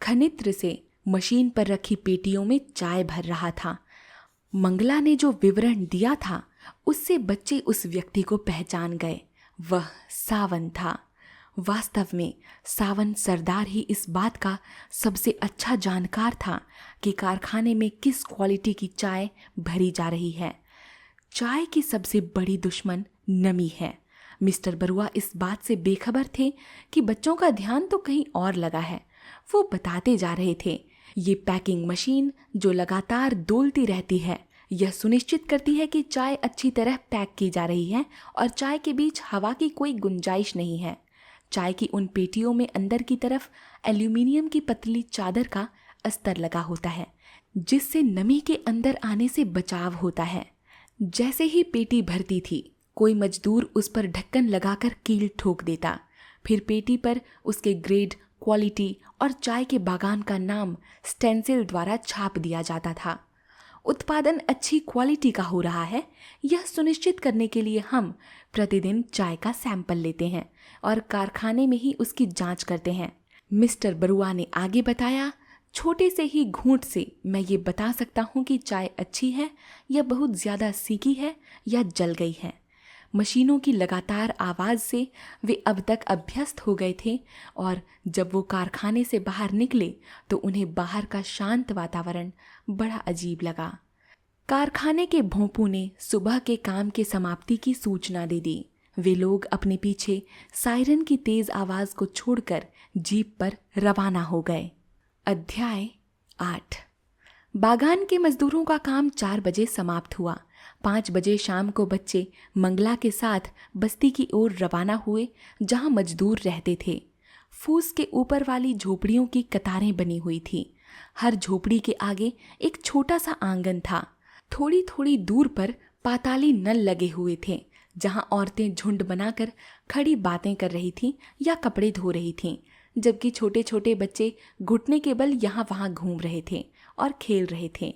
खनित्र से मशीन पर रखी पेटियों में चाय भर रहा था। मंगला ने जो विवरण दिया था उससे बच्चे उस व्यक्ति को पहचान गए। वह सावन था। वास्तव में सावन सरदार ही इस बात का सबसे अच्छा जानकार था कि कारखाने में किस क्वालिटी की चाय भरी जा रही है। चाय की सबसे बड़ी दुश्मन नमी है। मिस्टर बरुआ इस बात से बेखबर थे कि बच्चों का ध्यान तो कहीं और लगा है। वो बताते जा रहे थे, ये पैकिंग मशीन जो लगातार डोलती रहती है, यह सुनिश्चित करती है कि चाय अच्छी तरह पैक की जा रही है और चाय के बीच हवा की कोई गुंजाइश नहीं है। चाय की उन पेटियों में अंदर की तरफ एल्यूमिनियम की पतली चादर का अस्तर लगा होता है, जिससे नमी के अंदर आने से बचाव होता है। जैसे ही पेटी भरती थी, कोई मजदूर उस पर ढक्कन लगाकर कील ठोक देता। फिर पेटी पर उसके ग्रेड, क्वालिटी और चाय के बागान का नाम स्टेंसिल द्वारा छाप दिया जाता था। उत्पादन अच्छी क्वालिटी का हो रहा है, यह सुनिश्चित करने के लिए हम प्रतिदिन चाय का सैंपल लेते हैं और कारखाने में ही उसकी जांच करते हैं। मिस्टर बरुआ ने आगे बताया, छोटे से ही घूंट से मैं ये बता सकता हूँ कि चाय अच्छी है या बहुत ज़्यादा सीखी है या जल गई है। मशीनों की लगातार आवाज़ से वे अब तक अभ्यस्त हो गए थे और जब वो कारखाने से बाहर निकले तो उन्हें बाहर का शांत वातावरण बड़ा अजीब लगा। कारखाने के भोंपू ने सुबह के काम के समाप्ति की सूचना दे दी। वे लोग अपने पीछे सायरन की तेज आवाज़ को छोड़कर जीप पर रवाना हो गए। अध्याय 8। बागान के मजदूरों का काम 4 बजे समाप्त हुआ। 5 बजे शाम को बच्चे मंगला के साथ बस्ती की ओर रवाना हुए, जहां मजदूर रहते थे। फूस के ऊपर वाली झोपड़ियों की कतारें बनी हुई थी। हर झोपड़ी के आगे एक छोटा सा आंगन था। थोड़ी थोड़ी दूर पर पाताली नल लगे हुए थे, जहां औरतें झुंड बनाकर खड़ी बातें कर रही थीं या कपड़े धो रही थीं, जबकि छोटे छोटे बच्चे घुटने के बल यहाँ वहाँ घूम रहे थे और खेल रहे थे।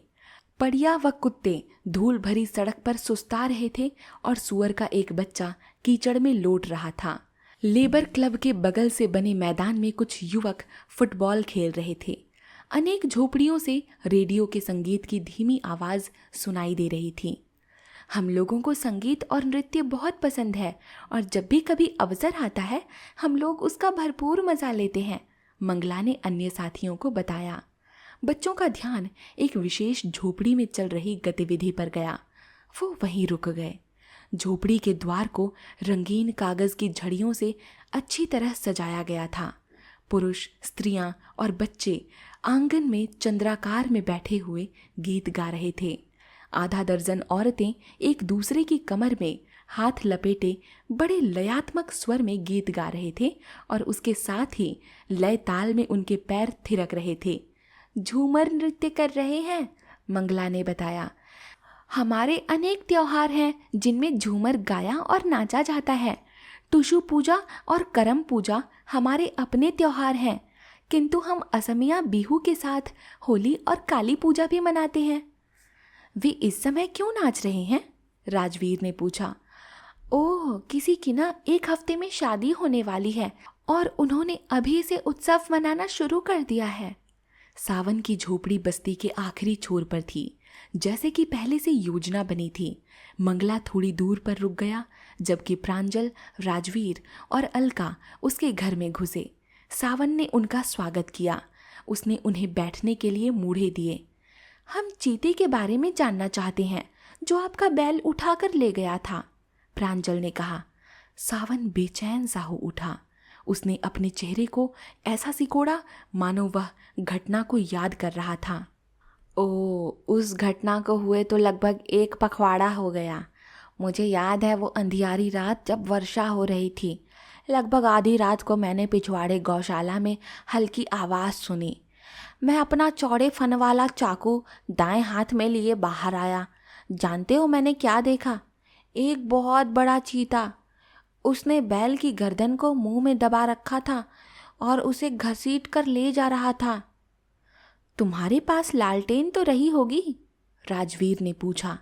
पड़िया व कुत्ते धूल भरी सड़क पर सुस्ता रहे थे और सुअर का एक बच्चा कीचड़ में लौट रहा था। लेबर क्लब के बगल से बने मैदान में कुछ युवक फुटबॉल खेल रहे थे। अनेक झोपड़ियों से रेडियो के संगीत की धीमी आवाज सुनाई दे रही थी। हम लोगों को संगीत और नृत्य बहुत पसंद है और जब भी कभी अवसर आता है हम लोग उसका भरपूर मजा लेते हैं, मंगला ने अन्य साथियों को बताया। बच्चों का ध्यान एक विशेष झोपड़ी में चल रही गतिविधि पर गया। वो वहीं रुक गए। झोपड़ी के द्वार को रंगीन कागज की झड़ियों से अच्छी तरह सजाया गया था। पुरुष, स्त्रियां और बच्चे आंगन में चंद्राकार में बैठे हुए गीत गा रहे थे। आधा दर्जन औरतें एक दूसरे की कमर में हाथ लपेटे बड़े लयात्मक स्वर में गीत गा रहे थे और उसके साथ ही लय ताल में उनके पैर थिरक रहे थे। झूमर नृत्य कर रहे हैं, मंगला ने बताया। हमारे अनेक त्योहार हैं जिनमें झूमर गाया और नाचा जाता है। टुशु पूजा और करम पूजा हमारे अपने त्योहार हैं, किंतु हम असमिया बिहू के साथ होली और काली पूजा भी मनाते हैं। वे इस समय क्यों नाच रहे हैं? राजवीर ने पूछा। ओह, किसी की ना 1 हफ्ते में शादी होने वाली है और उन्होंने अभी से उत्सव मनाना शुरू कर दिया है। सावन की झोपड़ी बस्ती के आखिरी छोर पर थी, जैसे कि पहले से योजना बनी थी। मंगला थोड़ी दूर पर रुक गया, जबकि प्रांजल, राजवीर और अलका उसके घर में घुसे। सावन ने उनका स्वागत किया। उसने उन्हें बैठने के लिए मूढ़े दिए। हम चीते के बारे में जानना चाहते हैं जो आपका बैल उठाकर ले गया था, प्रांजल ने कहा। सावन बेचैन सा हो उठा। उसने अपने चेहरे को ऐसा सिकोड़ा मानो वह घटना को याद कर रहा था। उस घटना को हुए तो लगभग 1 पखवाड़ा हो गया। मुझे याद है वो अंधियारी रात जब वर्षा हो रही थी। लगभग आधी रात को मैंने पिछवाड़े गौशाला में हल्की आवाज़ सुनी। मैं अपना चौड़े फन वाला चाकू दाएं हाथ में लिए बाहर आया। जानते हो मैंने क्या देखा? एक बहुत बड़ा चीता। उसने बैल की गर्दन को मुंह में दबा रखा था और उसे घसीट कर ले जा रहा था। तुम्हारे पास लालटेन तो रही होगी? राजवीर ने पूछा।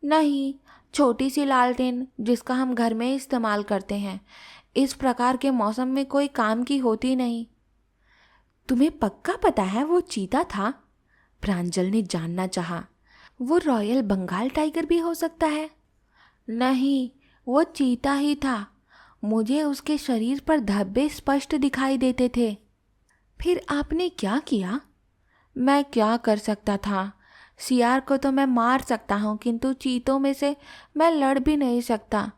नहीं, छोटी सी लालटेन जिसका हम घर में इस्तेमाल करते हैं। इस प्रकार के मौसम में कोई काम की होती नहीं। तुम्हें पक्का पता है वो चीता था? प्रांजल ने जानना चाहा। वो रॉयल बंगाल टाइगर भी हो सकता है। नहीं, वो चीता ही था। मुझे उसके शरीर पर धब्बे स्पष्ट दिखाई देते थे। फिर आपने क्या किया? मैं क्या कर सकता था? सियार को तो मैं मार सकता हूँ, किंतु चीतों में से मैं लड़ भी नहीं सकता,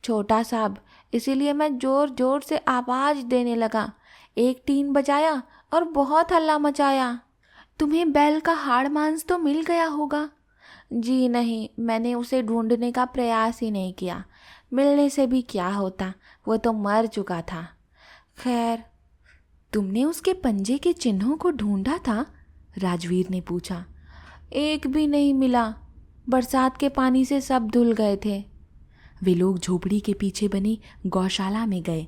छोटा साहब। इसीलिए मैं जोर जोर से आवाज़ देने लगा, एक टीन बजाया और बहुत हल्ला मचाया। तुम्हें बैल का हाड़ मांस तो मिल गया होगा? जी नहीं, मैंने उसे ढूंढने का प्रयास ही नहीं किया। मिलने से भी क्या होता, वो तो मर चुका था। खैर, तुमने उसके पंजे के चिन्हों को ढूंढा था? राजवीर ने पूछा। एक भी नहीं मिला, बरसात के पानी से सब धुल गए थे। वे लोग झोपड़ी के पीछे बनी गौशाला में गए।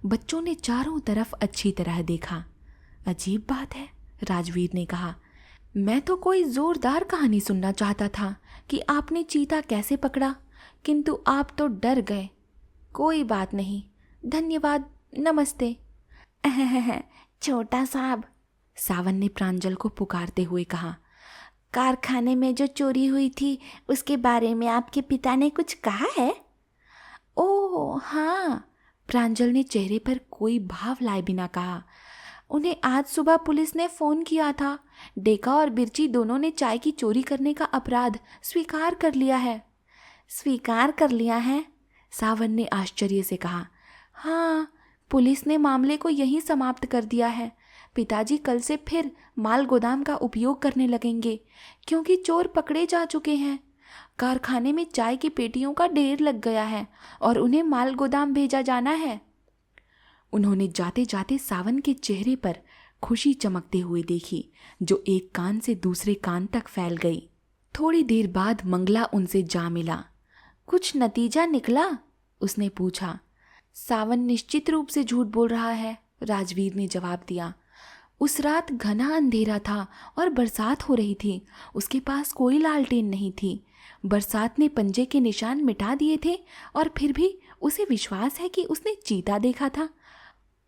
बच्चों ने चारों तरफ अच्छी तरह देखा। अजीब बात है, राजवीर ने कहा। मैं तो कोई जोरदार कहानी सुनना चाहता था कि आपने चीता कैसे पकड़ा, किंतु आप तो डर गए। कोई बात नहीं, धन्यवाद, नमस्ते। छोटा साहब, सावन ने प्रांजल को पुकारते हुए कहा, कारखाने में जो चोरी हुई थी उसके बारे में आपके पिता ने कुछ कहा है? ओह हाँ, प्रांजल ने चेहरे पर कोई भाव लाए बिना कहा। उन्हें आज सुबह पुलिस ने फ़ोन किया था। डेका और बिरची दोनों ने चाय की चोरी करने का अपराध स्वीकार कर लिया है। स्वीकार कर लिया है? सावन ने आश्चर्य से कहा। हाँ, पुलिस ने मामले को यहीं समाप्त कर दिया है। पिताजी कल से फिर माल गोदाम का उपयोग करने लगेंगे, क्योंकि चोर पकड़े जा चुके हैं। कारखाने में चाय की पेटियों का ढेर लग गया है और उन्हें माल गोदाम भेजा जाना है। उन्होंने जाते जाते सावन के चेहरे पर खुशी चमकते हुए देखी, जो एक कान से दूसरे कान तक फैल गई। थोड़ी देर बाद मंगला उनसे जा मिला। कुछ नतीजा निकला? उसने पूछा। सावन निश्चित रूप से झूठ बोल रहा है, राजवीर ने जवाब दिया। उस रात घना अंधेरा था और बरसात हो रही थी। उसके पास कोई लालटेन नहीं थी। बरसात ने पंजे के निशान मिटा दिए थे और फिर भी उसे विश्वास है कि उसने चीता देखा था।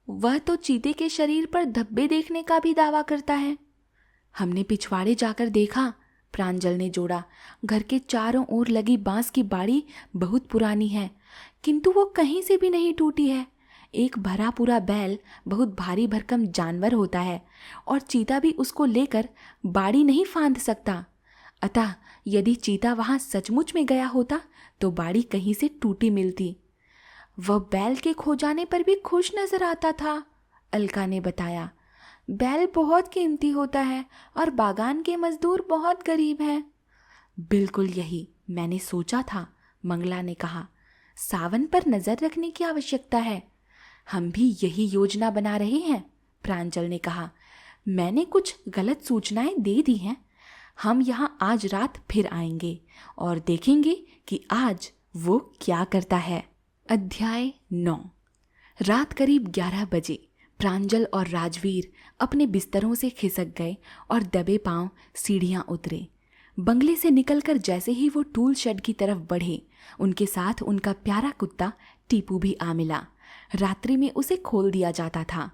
वह तो चीते के शरीर पर धब्बे देखने का भी दावा करता है। हमने पिछवाड़े जाकर देखा, प्रांजल ने जोड़ा। घर के चारों ओर लगी बांस की बाड़ी बहुत पुरानी है, किंतु वो कहीं से भी नहीं टूटी है। एक भरा पूरा बैल बहुत भारी भरकम जानवर होता है और चीता भी उसको लेकर बाड़ी नहीं फांद सकता। अतः यदि चीता वहां सचमुच में गया होता तो बाड़ी कहीं से टूटी मिलती। वह बैल के खो जाने पर भी खुश नजर आता था, अलका ने बताया। बैल बहुत कीमती होता है और बागान के मजदूर बहुत गरीब हैं। बिल्कुल यही मैंने सोचा था, मंगला ने कहा। सावन पर नजर रखने की आवश्यकता है। हम भी यही योजना बना रहे हैं, प्रांजल ने कहा। मैंने कुछ गलत सूचनाएं दे दी हैं। हम यहाँ आज रात फिर आएंगे और देखेंगे कि आज वो क्या करता है। अध्याय 9। रात करीब 11 बजे प्रांजल और राजवीर अपने बिस्तरों से खिसक गए और दबे पांव सीढ़ियां उतरे। बंगले से निकलकर जैसे ही वो टूल शेड की तरफ बढ़े, उनके साथ उनका प्यारा कुत्ता टीपू भी आ मिला। रात्रि में उसे खोल दिया जाता था।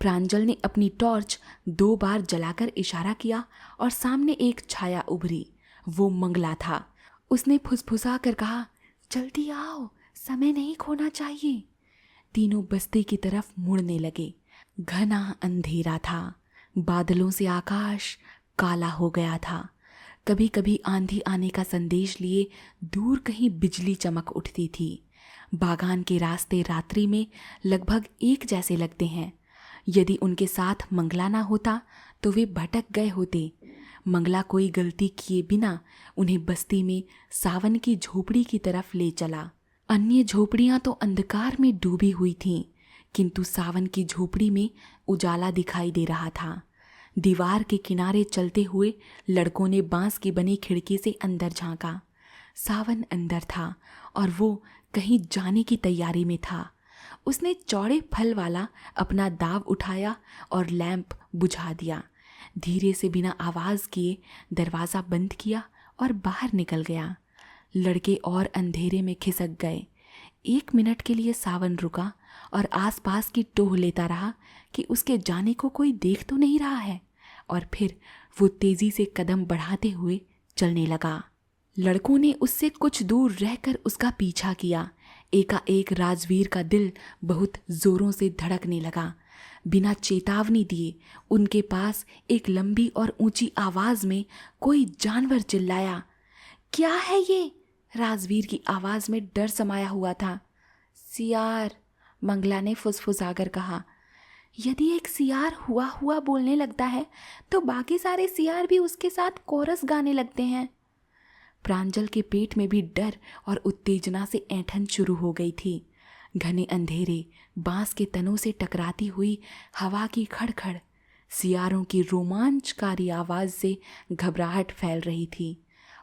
प्रांजल ने अपनी टॉर्च 2 बार जलाकर इशारा किया और सामने एक छाया उभरी। वो मंगला था। उसने फुसफुसा कर कहा, जल्दी आओ, समय नहीं खोना चाहिए। तीनों बस्ती की तरफ मुड़ने लगे। घना अंधेरा था। बादलों से आकाश काला हो गया था। कभी कभी आंधी आने का संदेश लिए दूर कहीं बिजली चमक उठती थी। बागान के रास्ते रात्रि में लगभग एक जैसे लगते हैं। यदि उनके साथ मंगला ना होता तो वे भटक गए होते। मंगला कोई गलती किए बिना उन्हें बस्ती में सावन की झोपड़ी की तरफ ले चला। अन्य झोपड़ियां तो अंधकार में डूबी हुई थीं, किंतु सावन की झोपड़ी में उजाला दिखाई दे रहा था। दीवार के किनारे चलते हुए लड़कों ने बांस की बनी खिड़की से अंदर झांका। सावन अंदर था और वो कहीं जाने की तैयारी में था। उसने चौड़े फल वाला अपना दाव उठाया और लैंप बुझा दिया। धीरे से बिना आवाज किए दरवाज़ा बंद किया और बाहर निकल गया। लड़के और अंधेरे में खिसक गए। 1 मिनट के लिए सावन रुका और आसपास की टोह लेता रहा कि उसके जाने को कोई देख तो नहीं रहा है, और फिर वो तेजी से कदम बढ़ाते हुए चलने लगा। लड़कों ने उससे कुछ दूर रहकर उसका पीछा किया। एकाएक राजवीर का दिल बहुत जोरों से धड़कने लगा। बिना चेतावनी दिए उनके पास एक लंबी और ऊंची आवाज में कोई जानवर चिल्लाया। क्या है ये? राजवीर की आवाज में डर समाया हुआ था। सियार, मंगला ने फुसफुसाकर कहा। यदि एक सियार हुआ हुआ बोलने लगता है तो बाकी सारे सियार भी उसके साथ कोरस गाने लगते हैं। प्रांजल के पेट में भी डर और उत्तेजना से ऐंठन शुरू हो गई थी। घने अंधेरे, बांस के तनों से टकराती हुई हवा की खड़खड़, सियारों की रोमांचकारी आवाज से घबराहट फैल रही थी।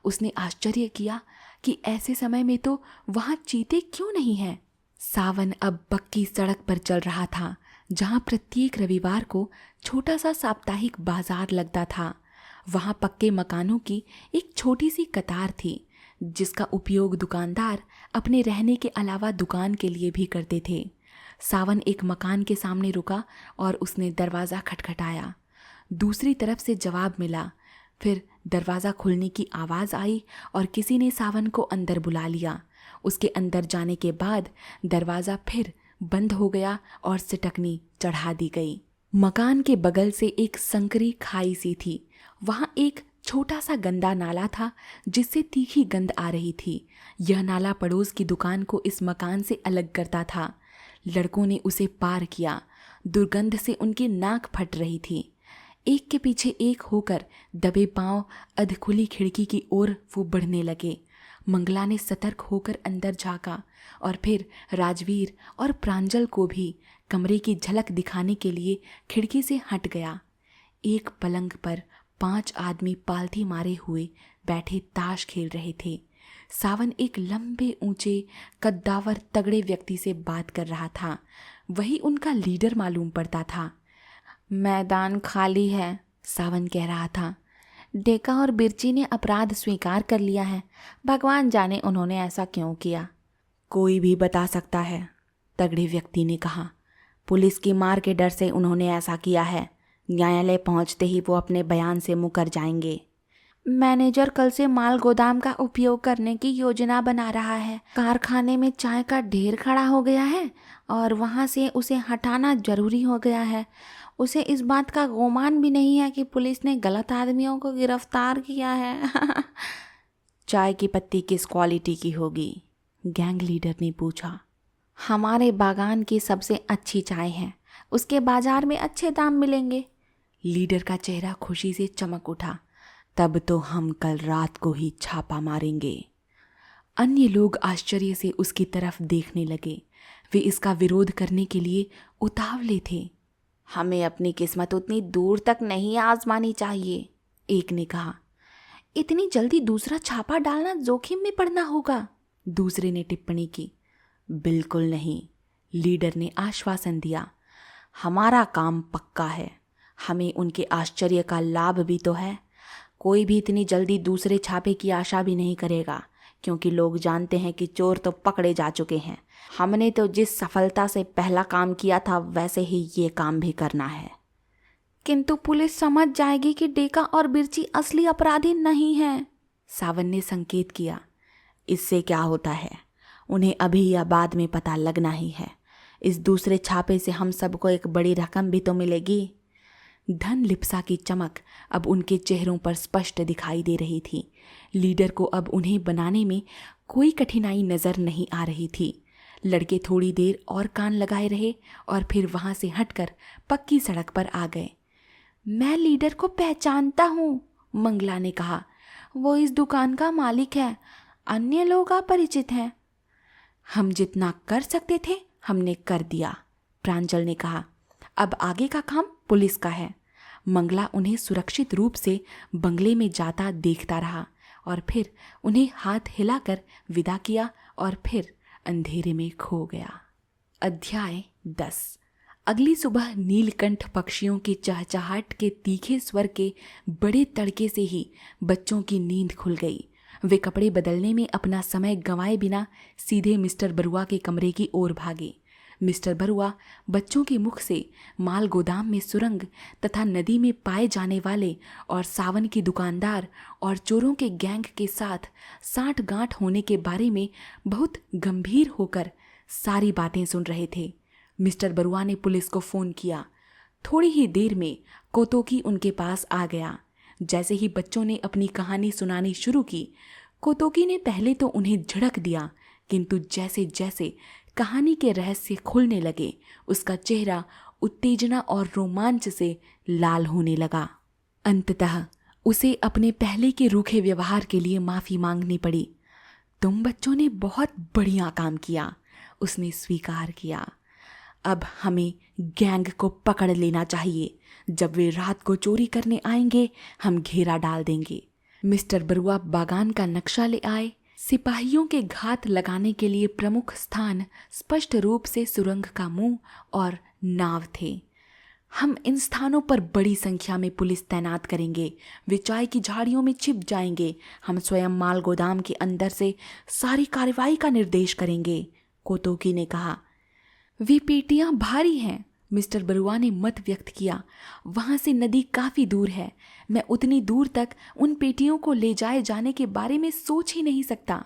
उसने आश्चर्य किया कि ऐसे समय में तो वहां चीते क्यों नहीं हैं। सावन अब पक्की सड़क पर चल रहा था, जहां प्रत्येक रविवार को छोटा सा साप्ताहिक बाजार लगता था। वहां पक्के मकानों की एक छोटी सी कतार थी, जिसका उपयोग दुकानदार अपने रहने के अलावा दुकान के लिए भी करते थे। सावन एक मकान के सामने रुका और उसने दरवाज़ा खटखटाया। दूसरी तरफ से जवाब मिला। फिर दरवाज़ा खुलने की आवाज़ आई और किसी ने सावन को अंदर बुला लिया। उसके अंदर जाने के बाद दरवाज़ा फिर बंद हो गया और सिटकनी चढ़ा दी गई। मकान के बगल से एक संकरी खाई सी थी। वहां एक छोटा सा गंदा नाला था जिससे तीखी गंध आ रही थी। यह नाला पड़ोस की दुकान को इस मकान से अलग करता था। लड़कों ने उसे पार किया। दुर्गंध से उनकी नाक फट रही थी। एक के पीछे एक होकर दबे पांव अधखुली खिड़की की ओर वो बढ़ने लगे। मंगला ने सतर्क होकर अंदर झांका और फिर राजवीर और प्रांजल को भी कमरे की झलक दिखाने के लिए खिड़की से हट गया। एक पलंग पर 5 आदमी पालथी मारे हुए बैठे ताश खेल रहे थे। सावन एक लंबे ऊंचे कद्दावर तगड़े व्यक्ति से बात कर रहा था। वही उनका लीडर मालूम पड़ता था। मैदान खाली है, सावन कह रहा था। डेका और बिरची ने अपराध स्वीकार कर लिया है। भगवान जाने उन्होंने ऐसा क्यों किया। कोई भी बता सकता है, तगड़े व्यक्ति ने कहा। पुलिस की मार के डर से उन्होंने ऐसा किया है। न्यायालय पहुंचते ही वो अपने बयान से मुकर जाएंगे। मैनेजर कल से माल गोदाम का उपयोग करने की योजना बना रहा है। कारखाने में चाय का ढेर खड़ा हो गया है और वहां से उसे हटाना जरूरी हो गया है। उसे इस बात का गुमान भी नहीं है कि पुलिस ने गलत आदमियों को गिरफ्तार किया है। चाय की पत्ती किस क्वालिटी की होगी? गैंग लीडर ने पूछा। हमारे बागान की सबसे अच्छी चाय है, उसके बाजार में अच्छे दाम मिलेंगे। लीडर का चेहरा खुशी से चमक उठा। तब तो हम कल रात को ही छापा मारेंगे। अन्य लोग आश्चर्य से उसकी तरफ देखने लगे। वे इसका विरोध करने के लिए उतावले थे। हमें अपनी किस्मत उतनी दूर तक नहीं आजमानी चाहिए, एक ने कहा। इतनी जल्दी दूसरा छापा डालना जोखिम में पड़ना होगा, दूसरे ने टिप्पणी की। बिल्कुल नहीं, लीडर ने आश्वासन दिया। हमारा काम पक्का है। हमें उनके आश्चर्य का लाभ भी तो है। कोई भी इतनी जल्दी दूसरे छापे की आशा भी नहीं करेगा, क्योंकि लोग जानते हैं कि चोर तो पकड़े जा चुके हैं। हमने तो जिस सफलता से पहला काम किया था वैसे ही ये काम भी करना है। किंतु पुलिस समझ जाएगी कि डेका और बिरची असली अपराधी नहीं हैं, सावन ने संकेत किया। इससे क्या होता है, उन्हें अभी या बाद में पता लगना ही है। इस दूसरे छापे से हम सबको एक बड़ी रकम भी तो मिलेगी। धन लिप्सा की चमक अब उनके चेहरों पर स्पष्ट दिखाई दे रही थी। लीडर को अब उन्हें बनाने में कोई कठिनाई नजर नहीं आ रही थी। लड़के थोड़ी देर और कान लगाए रहे और फिर वहां से हटकर पक्की सड़क पर आ गए। मैं लीडर को पहचानता हूँ, मंगला ने कहा। वो इस दुकान का मालिक है। अन्य लोग अपरिचित हैं। हम जितना कर सकते थे हमने कर दिया, प्रांजल ने कहा। अब आगे का काम पुलिस का है। मंगला उन्हें सुरक्षित रूप से बंगले में जाता देखता रहा और फिर उन्हें हाथ हिलाकर विदा किया और फिर अंधेरे में खो गया। अध्याय 10। अगली सुबह नीलकंठ पक्षियों की चहचहाट के तीखे स्वर के बड़े तड़के से ही बच्चों की नींद खुल गई। वे कपड़े बदलने में अपना समय गंवाए बिना सीधे मिस्टर बरुआ के कमरे की ओर भागे। मिस्टर बरुआ बच्चों के मुख से माल गोदाम में सुरंग तथा नदी में पाए जाने वाले और सावन की दुकानदार और चोरों के गैंग के साथ साठ गांठ होने के बारे में बहुत गंभीर होकर सारी बातें सुन रहे थे। मिस्टर बरुआ ने पुलिस को फ़ोन किया। थोड़ी ही देर में कोतोकी उनके पास आ गया। जैसे ही बच्चों ने अपनी कहानी सुनानी शुरू की, कोतोकी ने पहले तो उन्हें झिड़क दिया, किंतु जैसे जैसे कहानी के रहस्य खुलने लगे, उसका चेहरा उत्तेजना और रोमांच से लाल होने लगा। अंततः उसे अपने पहले के रूखे व्यवहार के लिए माफ़ी मांगनी पड़ी। तुम बच्चों ने बहुत बढ़िया काम किया, उसने स्वीकार किया। अब हमें गैंग को पकड़ लेना चाहिए। जब वे रात को चोरी करने आएंगे, हम घेरा डाल देंगे। मिस्टर बरुआ बागान का नक्शा ले आए। सिपाहियों के घात लगाने के लिए प्रमुख स्थान स्पष्ट रूप से सुरंग का मुंह और नाव थे। हम इन स्थानों पर बड़ी संख्या में पुलिस तैनात करेंगे। वे चाय की झाड़ियों में छिप जाएंगे। हम स्वयं माल गोदाम के अंदर से सारी कार्रवाई का निर्देश करेंगे, कोतोकी ने कहा। वे पेटियां भारी हैं, मिस्टर बरुआ ने मत व्यक्त किया। वहां से नदी काफी दूर है। मैं उतनी दूर तक उन पेटियों को ले जाए जाने के बारे में सोच ही नहीं सकता।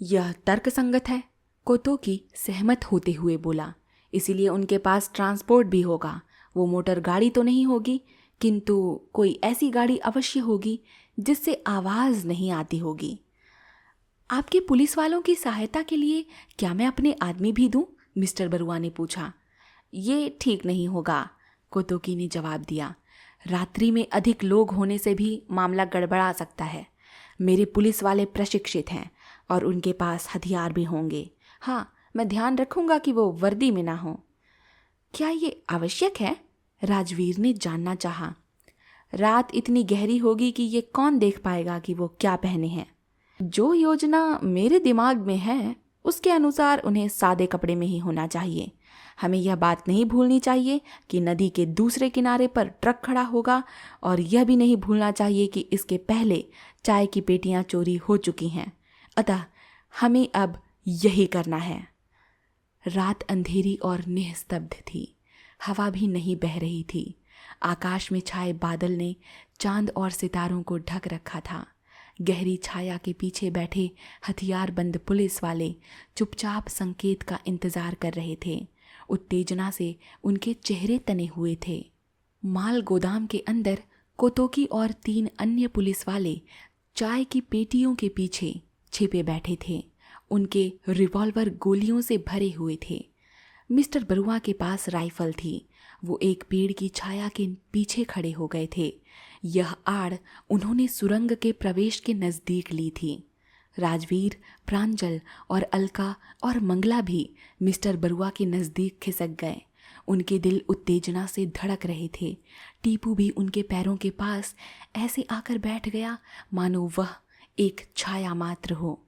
यह तर्कसंगत है, कोतोकी सहमत होते हुए बोला। इसीलिए उनके पास ट्रांसपोर्ट भी होगा। वो मोटर गाड़ी तो नहीं होगी, किंतु कोई ऐसी गाड़ी अवश्य होगी जिससे आवाज नहीं आती होगी। आपके पुलिस वालों की सहायता के लिए क्या मैं अपने आदमी भी दूं? मिस्टर बरुआ ने पूछा। ये ठीक नहीं होगा, कोतोकी ने जवाब दिया। रात्रि में अधिक लोग होने से भी मामला गड़बड़ा सकता है। मेरे पुलिस वाले प्रशिक्षित हैं और उनके पास हथियार भी होंगे। हाँ, मैं ध्यान रखूंगा कि वो वर्दी में ना हो। क्या ये आवश्यक है? राजवीर ने जानना चाहा। रात इतनी गहरी होगी कि ये कौन देख पाएगा कि वो क्या पहने हैं। जो योजना मेरे दिमाग में है उसके अनुसार उन्हें सादे कपड़े में ही होना चाहिए। हमें यह बात नहीं भूलनी चाहिए कि नदी के दूसरे किनारे पर ट्रक खड़ा होगा, और यह भी नहीं भूलना चाहिए कि इसके पहले चाय की पेटियां चोरी हो चुकी हैं। अतः हमें अब यही करना है। रात अंधेरी और निस्तब्ध थी। हवा भी नहीं बह रही थी। आकाश में छाए बादल ने चांद और सितारों को ढक रखा था। गहरी छाया के पीछे बैठे हथियारबंद पुलिस वाले चुपचाप संकेत का इंतजार कर रहे थे। उत्तेजना से उनके चेहरे तने हुए थे। माल गोदाम के अंदर कोतोकी और 3 अन्य पुलिस वाले चाय की पेटियों के पीछे छिपे बैठे थे। उनके रिवॉल्वर गोलियों से भरे हुए थे। मिस्टर बरुआ के पास राइफल थी। वो एक पेड़ की छाया के पीछे खड़े हो गए थे। यह आड़ उन्होंने सुरंग के प्रवेश के नज़दीक ली थी। राजवीर, प्रांजल और अलका और मंगला भी मिस्टर बरुआ के नज़दीक खिसक गए। उनके दिल उत्तेजना से धड़क रहे थे। टीपू भी उनके पैरों के पास ऐसे आकर बैठ गया मानो वह एक छाया मात्र हो।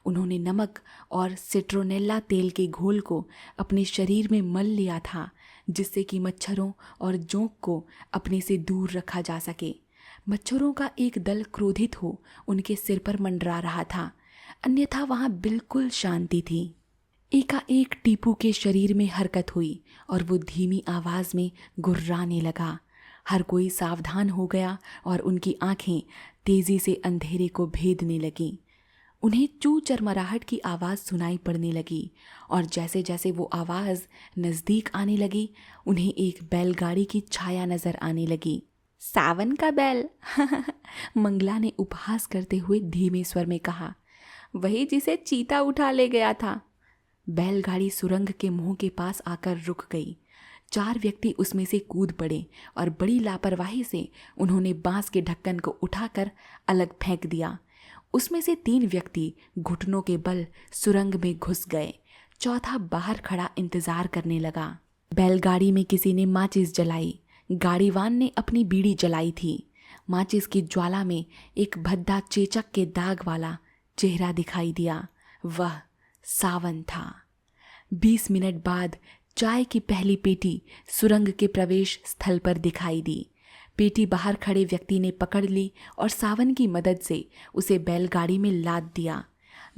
उन्होंने नमक और सिट्रोनेला तेल के घोल को अपने शरीर में मल लिया था, जिससे कि मच्छरों और जोंक को अपने से दूर रखा जा सके। मच्छरों का एक दल क्रोधित हो उनके सिर पर मंडरा रहा था, अन्यथा वहां बिल्कुल शांति थी। एकाएक टीपू के शरीर में हरकत हुई और वो धीमी आवाज में गुर्राने लगा। हर कोई सावधान हो गया और उनकी आंखें तेजी से अंधेरे को भेदने लगीं। उन्हें चू चरमराहट की आवाज़ सुनाई पड़ने लगी, और जैसे जैसे वो आवाज़ नज़दीक आने लगी, उन्हें एक बैलगाड़ी की छाया नज़र आने लगी। सावन का बैल मंगला ने उपहास करते हुए धीमे स्वर में कहा। वही जिसे चीता उठा ले गया था। बैलगाड़ी सुरंग के मुंह के पास आकर रुक गई। 4 व्यक्ति उसमें से कूद पड़े और बड़ी लापरवाही से उन्होंने बांस के ढक्कन को उठाकर अलग फेंक दिया। उसमें से 3 व्यक्ति घुटनों के बल सुरंग में घुस गए। चौथा बाहर खड़ा इंतजार करने लगा। बैलगाड़ी में किसी ने माचिस जलाई। गाड़ीवान ने अपनी बीड़ी जलाई थी। माचिस की ज्वाला में एक भद्दा चेचक के दाग वाला चेहरा दिखाई दिया। वह सावन था। 20 मिनट बाद चाय की पहली पेटी सुरंग के प्रवेश स्थल पर दिखाई दी। पेटी बाहर खड़े व्यक्ति ने पकड़ ली और सावन की मदद से उसे बैलगाड़ी में लाद दिया।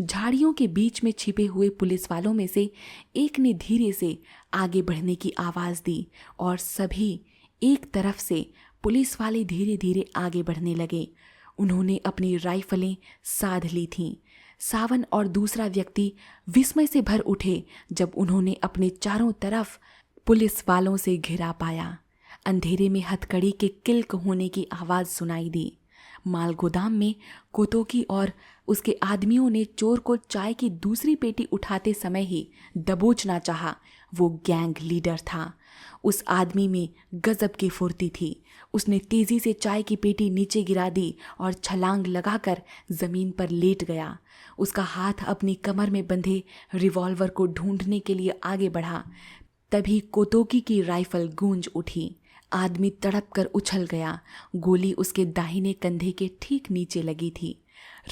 झाड़ियों के बीच में छिपे हुए पुलिस वालों में से एक ने धीरे से आगे बढ़ने की आवाज़ दी और सभी एक तरफ से पुलिस वाले धीरे धीरे आगे बढ़ने लगे। उन्होंने अपनी राइफलें साध ली थीं। सावन और दूसरा व्यक्ति विस्मय से भर उठे जब उन्होंने अपने चारों तरफ पुलिस वालों से घिरा पाया। अंधेरे में हथकड़ी के किल्क होने की आवाज सुनाई दी। माल गोदाम में कोतोकी और उसके आदमियों ने चोर को चाय की दूसरी पेटी उठाते समय ही दबोचना चाहा। वो गैंग लीडर था। उस आदमी में गजब की फुर्ती थी। उसने तेजी से चाय की पेटी नीचे गिरा दी और छलांग लगाकर जमीन पर लेट गया। उसका हाथ अपनी कमर में बंधे रिवॉल्वर को ढूंढने के लिए आगे बढ़ा। तभी कोतोकी की राइफल गूंज उठी। आदमी तड़प कर उछल गया। गोली उसके दाहिने कंधे के ठीक नीचे लगी थी।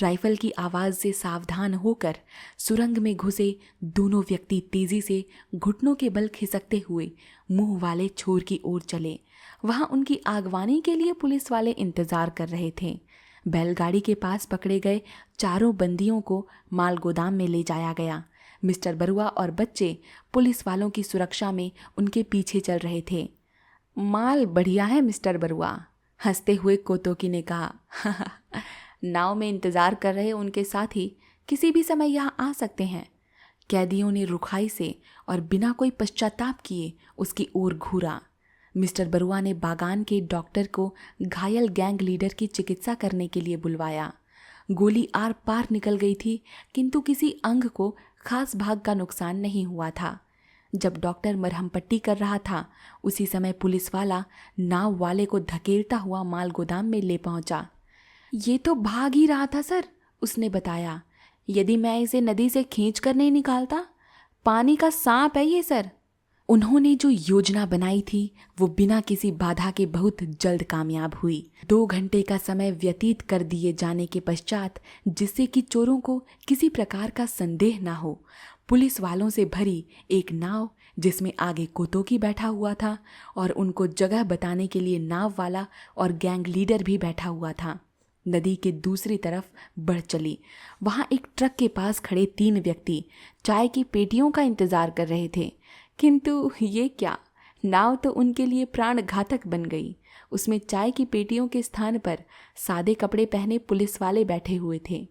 राइफल की आवाज से सावधान होकर सुरंग में घुसे दोनों व्यक्ति तेजी से घुटनों के बल खिसकते हुए मुंह वाले छोर की ओर चले। वहां उनकी आगवानी के लिए पुलिस वाले इंतजार कर रहे थे। बैलगाड़ी के पास पकड़े गए चारों बंदियों को माल गोदाम में ले जाया गया। मिस्टर बरुआ और बच्चे पुलिस वालों की सुरक्षा में उनके पीछे चल रहे थे। माल बढ़िया है मिस्टर बरुआ, हंसते हुए कोतोकी ने कहा। नाव में इंतजार कर रहे उनके साथी किसी भी समय यहाँ आ सकते हैं। कैदियों ने रुखाई से और बिना कोई पश्चाताप किए उसकी ओर घूरा। मिस्टर बरुआ ने बागान के डॉक्टर को घायल गैंग लीडर की चिकित्सा करने के लिए बुलवाया। गोली आर पार निकल गई थी, किंतु किसी अंग को खास भाग का नुकसान नहीं हुआ था। जब डॉक्टर मरहम पट्टी कर रहा था, उसी समय पुलिस वाला नाव वाले को धकेलता हुआ माल गोदाम में ले पहुंचा। ये तो भाग ही रहा था सर, उसने बताया। यदि मैं इसे नदी से खींच कर नहीं निकालता, पानी का सांप है ये सर। उन्होंने जो योजना बनाई थी वो बिना किसी बाधा के बहुत जल्द कामयाब हुई। 2 घंटे का समय व्यतीत कर दिए जाने के पश्चात, जिससे कि चोरों को किसी प्रकार का संदेह न हो, पुलिस वालों से भरी एक नाव जिसमें आगे कोतोकी बैठा हुआ था और उनको जगह बताने के लिए नाव वाला और गैंग लीडर भी बैठा हुआ था, नदी के दूसरी तरफ बढ़ चली। वहां एक ट्रक के पास खड़े 3 व्यक्ति चाय की पेटियों का इंतजार कर रहे थे, किंतु ये क्या, नाव तो उनके लिए प्राण घातक बन गई। उसमें चाय की पेटियों के स्थान पर सादे कपड़े पहने पुलिस वाले बैठे हुए थे।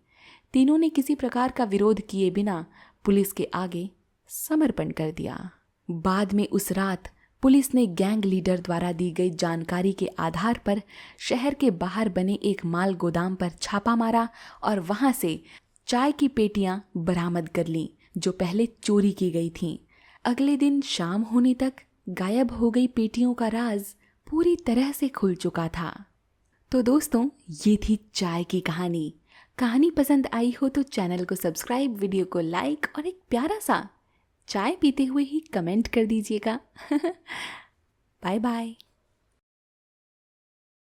तीनों ने किसी प्रकार का विरोध किए बिना पुलिस के आगे समर्पण कर दिया। बाद में उस रात पुलिस ने गैंग लीडर द्वारा दी गई जानकारी के आधार पर शहर के बाहर बने एक माल गोदाम पर छापा मारा और वहां से चाय की पेटियां बरामद कर लीं जो पहले चोरी की गई थीं। अगले दिन शाम होने तक गायब हो गई पेटियों का राज पूरी तरह से खुल चुका था। तो दोस्तों, ये थी चाय की कहानी। कहानी पसंद आई हो तो चैनल को सब्सक्राइब, वीडियो को लाइक और एक प्यारा सा चाय पीते हुए ही कमेंट कर दीजिएगा। Bye bye.